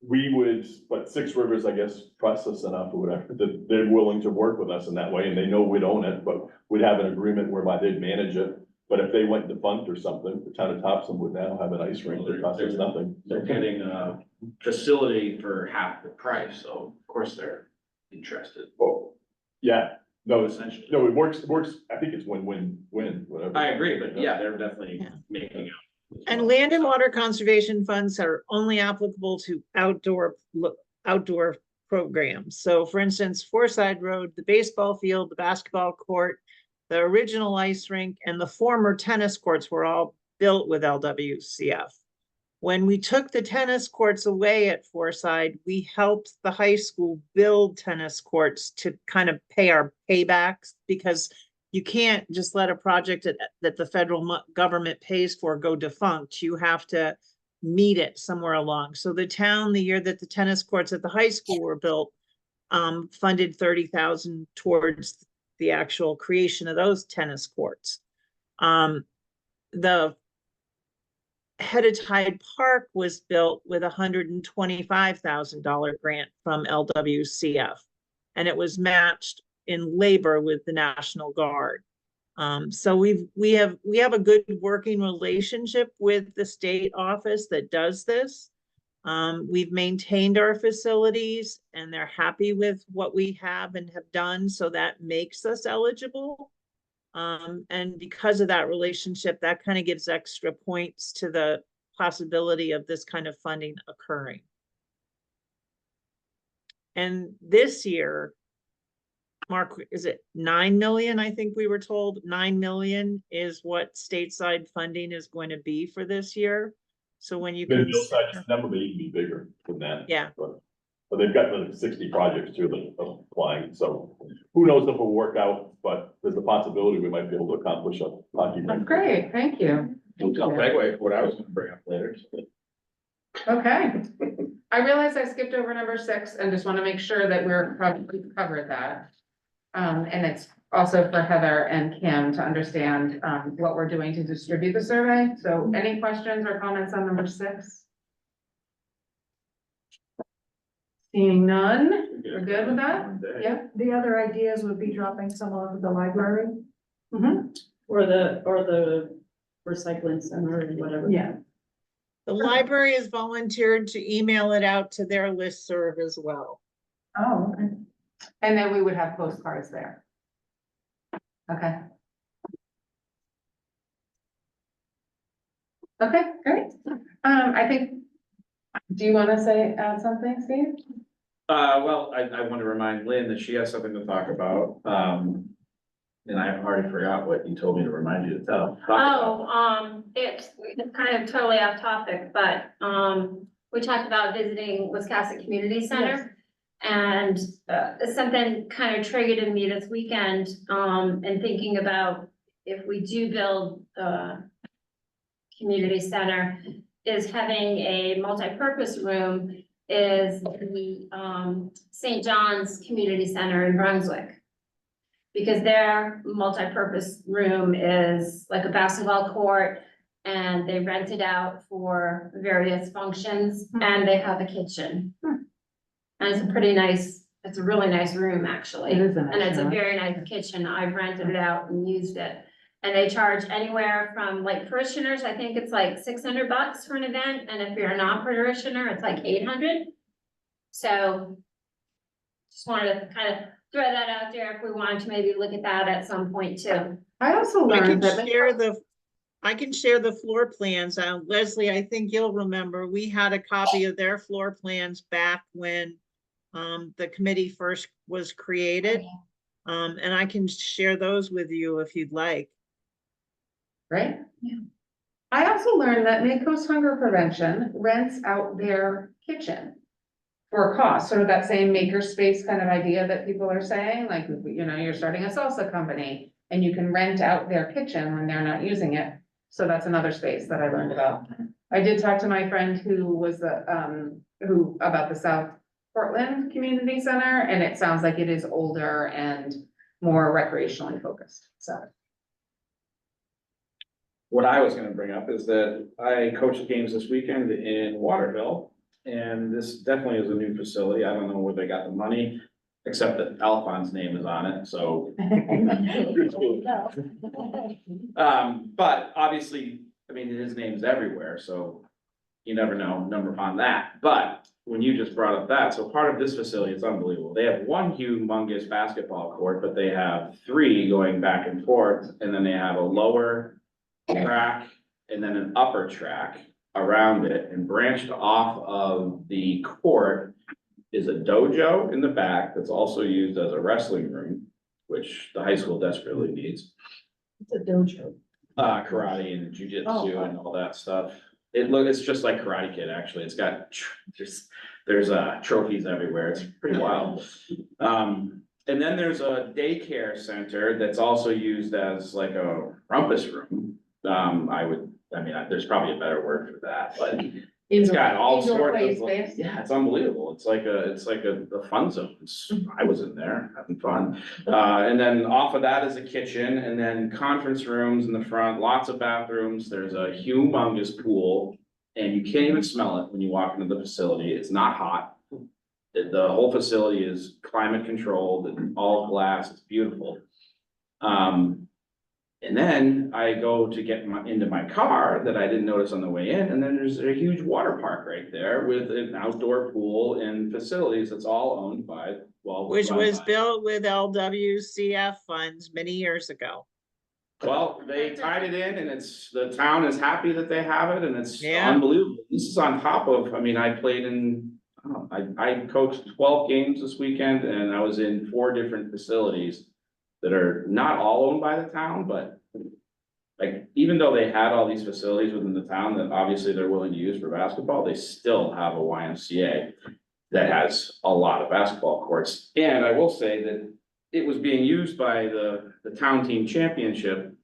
we would, but Six Rivers, I guess, trusts us enough or whatever, that they're willing to work with us in that way, and they know we'd own it, but we'd have an agreement whereby they'd manage it. But if they went defunct or something, the town of Topsham would now have an ice rink that costs us nothing. They're getting a facility for half the price, so of course they're interested. Oh, yeah, No, essentially. no, it works, I think it's win-win-win, whatever. I agree, but yeah, they're definitely Yeah. making out. as And well. land and water conservation funds are only applicable to outdoor programs. So for instance, Forside Road, the baseball field, the basketball court, the original ice rink, and the former tennis courts were all built with LWCF. When we took the tennis courts away at Forside, we helped the high school build tennis courts to kind of pay our paybacks, because you can't just let a project that the federal government pays for go defunct. You have to meet it somewhere along. So the town, the year that the tennis courts at the high school were built, funded 30,000 towards the actual creation of those tennis courts. The Head of Tide Park was built with $125,000 grant from LWCF, and it was matched in labor with the National Guard. So we have a good working relationship with the state office that does this. We've maintained our facilities and they're happy with what we have and have done, so that makes us eligible. And because of that relationship, that kind of gives extra points to the possibility of this kind of funding occurring. And this year, Mark, is it 9 million? I think we were told 9 million is what stateside funding is going to be for this year. So when you The consider, hillside number may even be bigger than that. Yeah. But they've got like 60 projects too that are applying, so who knows if it'll work out, but there's a possibility we might be able to accomplish a hockey That's rink. great, thank you. Segue for what I was gonna bring up later. Okay. I realize I skipped over number 6 and just want to make sure that we're probably covered that. And it's also for Heather and Kim to understand, what we're doing to distribute the survey. So any questions or comments on number 6? Seeing none, we're good with that? Yeah. The other ideas would be dropping some off at the library. Mhm. Or the recycling center or whatever. Yeah. the library has volunteered to email it out to their listserv as well. Oh, okay. And then we would have postcards there. Okay. Okay, great. I think, do you want to add something, Steve? Well, I want to remind Lynn that she has something to talk about. And I already forgot what you told me to remind you to talk about. Oh, it's kind of totally off topic, but, we talked about visiting Wiscasset Community Center. And, something kind of triggered in me this weekend, and thinking about if we do build a community center, is having a multi-purpose room is the, St. John's Community Center in Brunswick. Because their multi-purpose room is like a basketball court, and they rent it out for various functions, and they have a kitchen. And it's a it's a really nice room, actually. It is a nice And it's a room. very nice kitchen. I've rented it out and used it. And they charge anywhere from, like, parishioners, I think it's like $600 for an event, and if you're a non-parishioner, it's like 800. So just wanted to kind of throw that out there if we wanted to maybe look at that at some point too. I also I learned can that. share the floor plans. Leslie, I think you'll remember, we had a copy of their floor plans back when the committee first was created. And I can share those with you if you'd like. Right? Yeah. I also learned that Mid-Coast Hunger Prevention rents out their kitchen for a cost, sort of that same makerspace kind of idea that people are saying, like, you're starting a salsa company and you can rent out their kitchen when they're not using it. So that's another space that I learned about. I did talk to my friend who was about the South Portland Community Center, and it sounds like it is older and more recreationally focused, so. What I was gonna bring up is that I coached games this weekend in Waterville. And this definitely is a new facility. I don't know where they got the money, except that Alphon's name is on it, so. But obviously, I mean, his name's everywhere, so you never know, number on that. But when you just brought up that, so part of this facility is unbelievable. They have one humongous basketball court, but they have three going back and forth, and then they have a lower track and then an upper track around it, and branched off of the court is a dojo in the back that's also used as a wrestling room, which the high school desperately needs. It's a dojo. Karate and jujitsu and all that stuff. It's just like Karate Kid, actually. It's got, there's trophies everywhere. It's pretty wild. And then there's a daycare center that's also used as like a rumpus room. There's probably a better word for that, but it's got all sorts of, yeah, it's unbelievable. It's like a fun zone. I was in there having fun. And then off of that is a kitchen, and then conference rooms in the front, lots of bathrooms. There's a humongous pool, and you can't even smell it when you walk into the facility. It's not hot. The whole facility is climate controlled and all glass. It's beautiful. And then I go to get into my car that I didn't notice on the way in, and then there's a huge water park right there with an outdoor pool and facilities that's all owned by, well. Which run was by- built with LWCF funds many years ago. Well, they tied it in, and the town is happy that they have it, and it's Yeah. unbelievable. This is on top of, I played in, I coached 12 games this weekend, and I was in 4 different facilities that are not all owned by the town, but like, even though they had all these facilities within the town that obviously they're willing to use for basketball, they still have a YMCA that has a lot of basketball courts. And I will say that it was being used by the town team championship,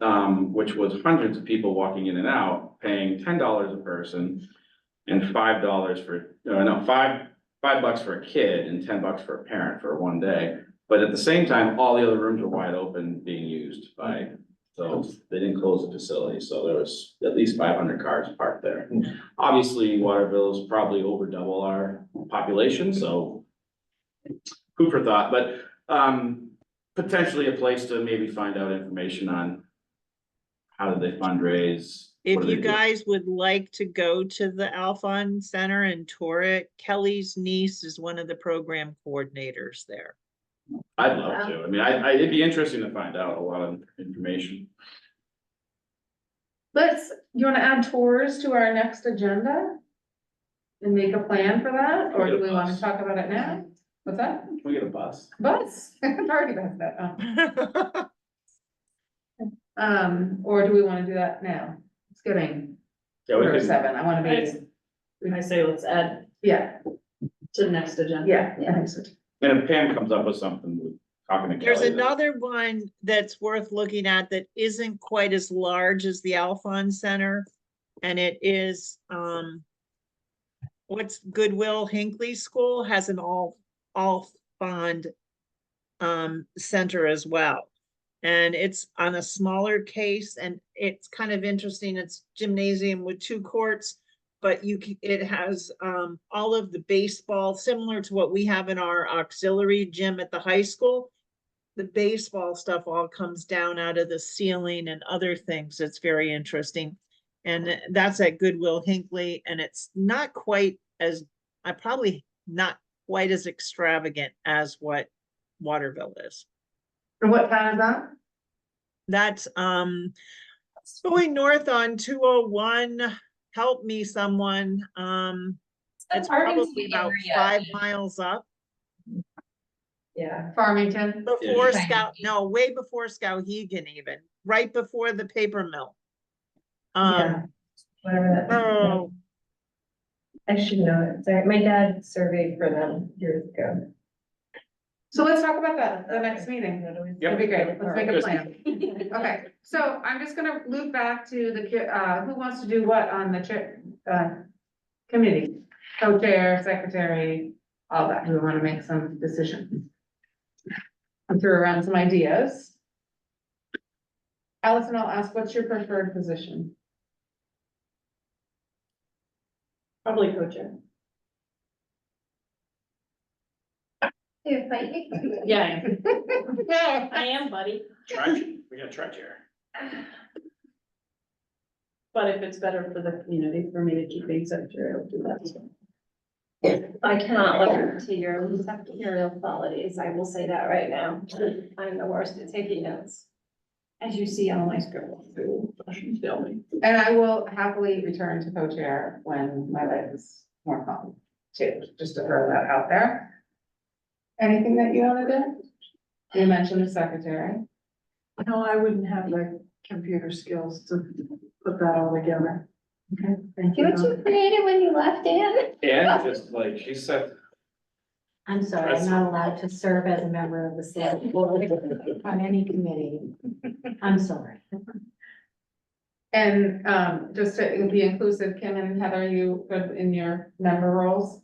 which was hundreds of people walking in and out, paying $10 a person and $5 for, $5 for a kid and $10 for a parent for one day. But at the same time, all the other rooms were wide open being used by, so they didn't close the facility, so there was at least 500 cars parked there. Obviously, Waterville is probably over double our population, so food for thought, but potentially a place to maybe find out information on how did they fundraise. If what do you they do? guys would like to go to the Alphon Center and tour it, Kelly's niece is one of the program coordinators there. I'd love to. It'd be interesting to find out a lot of information. You wanna add tours to our next agenda? And make a plan for that, or do we wanna talk about it now? What's that? Can we get a bus? Bus? I've already done that. Or do we wanna do that now? It's getting Yeah, we quarter could, 7, I wanna be, I say let's add yeah, to the next agenda. yeah, I think so. and if Pam comes up with something, we're talking to There's Kelly. another one that's worth looking at that isn't quite as large as the Alphon Center. And it is, what's Goodwill Hinckley School has an all fund center as well. And it's on a smaller case, and it's kind of interesting. It's gymnasium with 2 courts, but it has all of the baseball, similar to what we have in our auxiliary gym at the high school. The baseball stuff all comes down out of the ceiling and other things. It's very interesting. And that's at Goodwill Hinckley, and it's not quite as, probably not quite as extravagant as what Waterville is. And what town is that? That's going north on 201. Help me, someone. It's probably about 5 miles up Yeah. Farmington. before Yeah. way before Skowhegan, even right before the paper mill. Yeah. Whatever that. Oh, I should know it. Sorry, my dad surveyed for them years ago. So let's talk about that at the next meeting. That'd be great. Let's make a plan. Okay, so I'm just gonna loop back to who wants to do what on the committee? Co-chair, secretary, all that. We wanna make some decisions. I threw around some ideas. Allison, I'll ask, what's your preferred position? Probably co-chair. Yeah, I am, buddy. We got try chair. But if it's better for the community for me to keep being secretary, I'll do that. I cannot live up to your secretarial qualities, I will say that right now. I'm the worst at taking notes. As you see on my scribble. And I will happily return to co-chair when my life is more calm, too, just to throw that out there. Anything that you want to do? You mentioned the secretary. No, I wouldn't have the computer skills to put that all together. Okay, thank See you. what you created when you left, Dan? And just like she said, I'm sorry, I'm not allowed to serve as a member of the select board on any committee. I'm sorry. And just to be inclusive, Kim and Heather, you good in your member roles?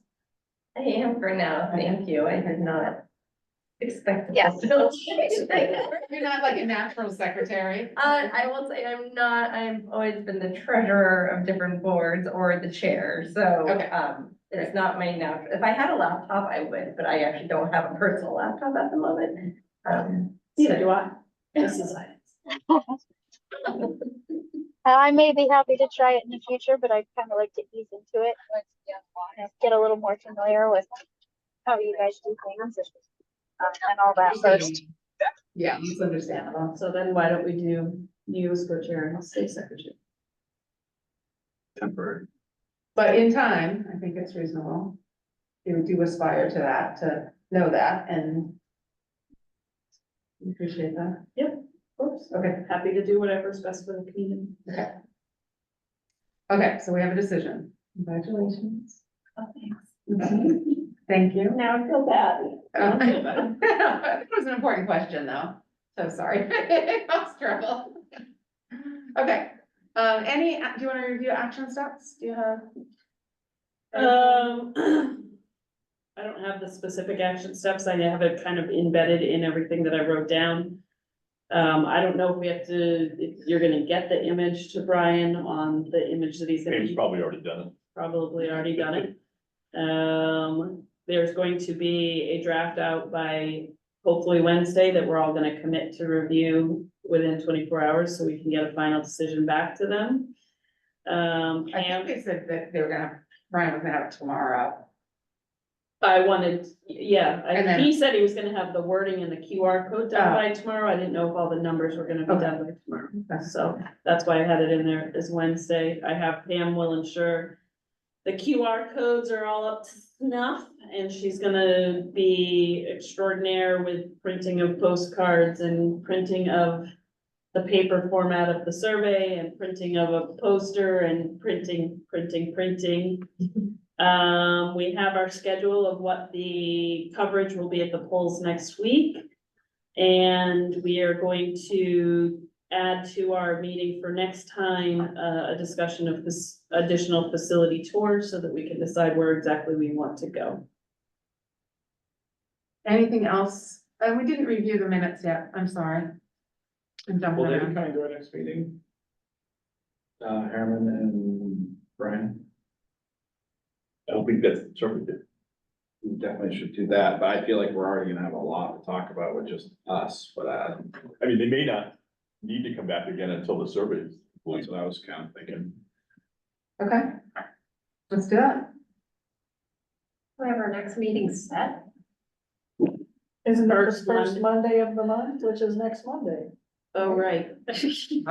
I am for now, thank you, I did not expect. the Yes. possibility. You're not like a natural secretary. I will say I'm not, I've always been the treasurer of different boards or the chair, so, Okay. it's not my natural, if I had a laptop, I would, but I actually don't have a personal laptop at the moment. Neither do I. This is. I may be happy to try it in the future, but I'd kind of like to ease into it. Get a little more familiar with how you guys do things and all that first. Yeah, it's understandable. So then why don't we do you as co-chair and I'll stay secretary? Temporary. But in time, I think it's reasonable. You do aspire to that, to know that, and we appreciate that. Of course. Okay, Happy to do whatever's best for the community. okay, so we have a decision. Congratulations. Oh, thanks. Thank you. Now I feel bad. It was an important question, though, so sorry. Caused trouble. Okay, do you want to review action steps? Do you have? I don't have the specific action steps. I have it kind of embedded in everything that I wrote down. I don't know if we have to, if you're gonna get the image to Brian on the image that he's gonna Dave's be probably already done it. probably already done it. There's going to be a draft out by hopefully Wednesday that we're all gonna commit to review within 24 hours, so we can get a final decision back to them. I think they said that they were gonna, Brian was gonna have it tomorrow. I wanted, yeah, And then- he said he was gonna have the wording and the QR code done by tomorrow. I didn't know if all the numbers were gonna be Okay. done by tomorrow. So that's why I had it in there as Wednesday. I have Pam will ensure the QR codes are all up to snuff, and she's gonna be extraordinaire with printing of postcards and printing of the paper format of the survey and printing of a poster and printing. We have our schedule of what the coverage will be at the polls next week. And we are going to add to our meeting for next time, a discussion of this additional facility tours so that we can decide where exactly we want to go. Anything else? And we didn't review the minutes yet, I'm sorry. I'm jumping will they be around. coming to our next meeting? Herman and Brian? I don't think that's interpreted. We definitely should do that, but I feel like we're already gonna have a lot to talk about with just us, but I mean, they may not need to come back again until the survey is that's complete. what I was kind of thinking. Okay, let's do it. We have our next meeting set. Isn't it the First first Monday of the month, which is next Monday? Oh, right. Should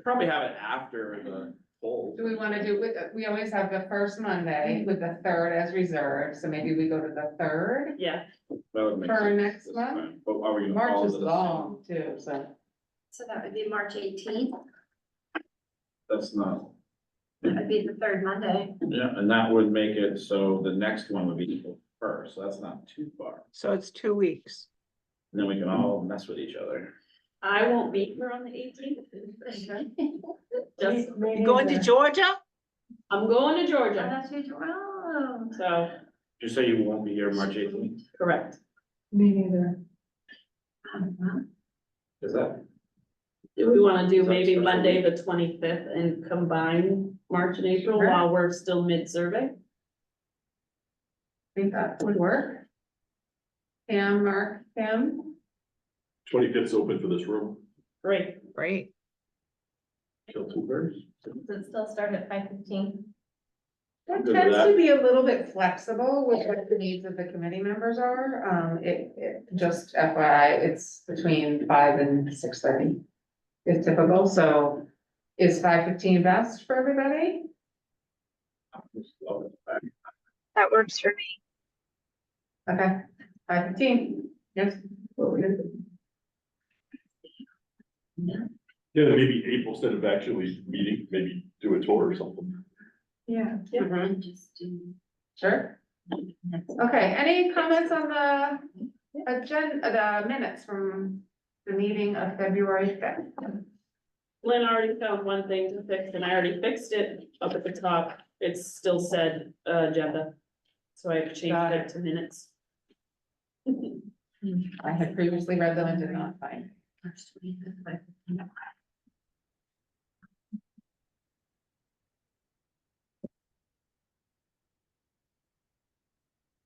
probably have it after the poll. Do we want to do, we always have the first Monday with the third as reserved, so maybe we go to the third? Yeah, That would make For sense. next That's month? fine. But are we gonna March follow is this? long too, so. So that would be March 18th. That's not, That would be the third Monday. yeah, and that would make it so the next one would be April first, so that's not too far. So it's 2 weeks. And then we can all mess with each other. I won't be here on the 18th. Just, You going to Georgia? I'm going to Oh, Georgia, that's your, oh. so, Just say you won't be here March 18th. correct. Me neither. Is that? Do we wanna do Is that maybe special Monday, week? the 25th and combine March and April Sure. while we're still mid-survey? Think that would work. Pam, Mark, Pam, 25th is open for this room. Great. Great. Kill two birds. Does it still start at 5:15? It Good with tends that. to be a little bit flexible with what the needs of the committee members are. It just FYI, it's between 5 and 6:30. Is typical, so is 5:15 best for everybody? That works for me. Okay, 5:15, yes. Yeah, maybe April, instead of actually meeting, maybe do a tour or something. Yeah. Mhm. Sure. Okay, any comments on the agenda, the minutes from the meeting of February 5th? Lynn already found one thing to fix and I already fixed it up at the top. It still said agenda. So I've changed Got it to minutes. I had previously read them and did not find.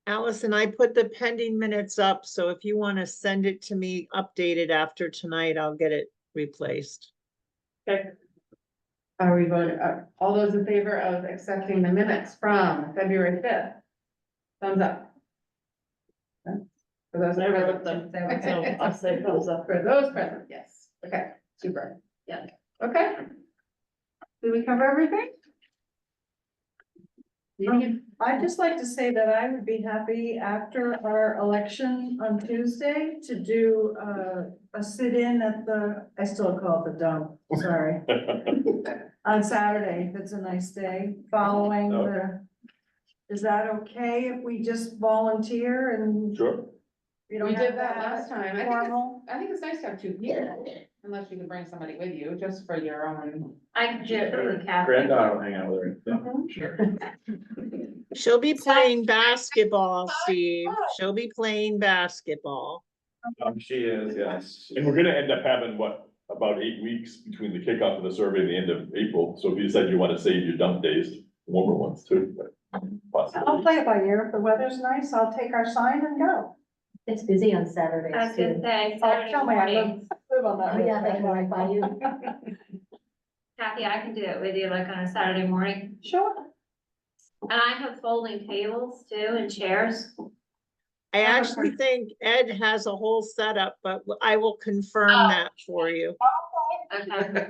Allison, I put the pending minutes up, so if you want to send it to me updated after tonight, I'll get it replaced. Okay, Are we voting, all those in favor of accepting the minutes from February 5th? Thumbs up. Okay. For those I wrote present. them, so I'll say thumbs up. For those present, yes. Okay, super. Yeah. Okay. Did we cover everything? I'd just like to say that I would be happy after our election on Tuesday to do a sit-in at I still call it the dump, sorry. On Saturday, if it's a nice day, following is that okay if we just volunteer and Sure. you don't We have did that last time. formal? I think it's nice to have two people, unless you can bring somebody with you, just for your own. I can do it for the Kathy. Granddaughter will hang out with her. Mhm. Sure. She'll be playing basketball, Steve. She'll be playing basketball. She is, yes. And we're gonna end up having, what, about 8 weeks between the kickoff of the survey and the end of April, so if you decide you wanna save your dump days, warmer ones too, but I'll possibly. play it by ear. If the weather's nice, I'll take our sign and go. It's busy on I was Saturdays gonna too. say, Oh, Saturday tell me, I morning, live on that. Oh, yeah, they can road. right by you. Kathy, I can do it with you like on a Saturday morning. Sure. And I have folding tables too and chairs. I actually think Ed has a whole setup, but I will confirm that for you. Okay.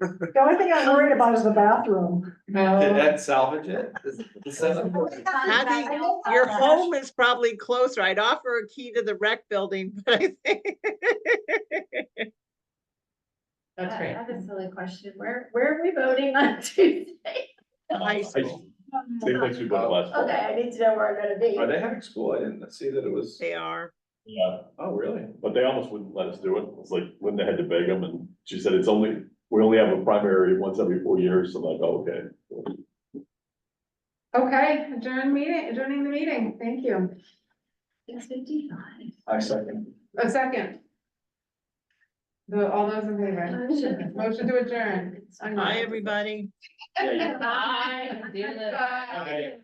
The only thing I'm worried about is the bathroom. Ed salvage it? Kathy, your home is probably closer. I'd offer a key to the rec building, but I think. That's I great. have a silly question. Where are we voting on Tuesday? High school. Same place we voted last fall. Okay, I need to know where I'm gonna be. Are they having school? I didn't see that it was. They are. Yeah, Oh, really? but they almost wouldn't let us do it. It's like Linda had to beg them, and she said we only have a primary once every 4 years, so I'm like, oh, okay. Okay, adjourning the meeting. Thank you. 6:55. I second. A second. All those in favor? Motion to adjourn. Bye, everybody. Yeah, you- Bye. Bye.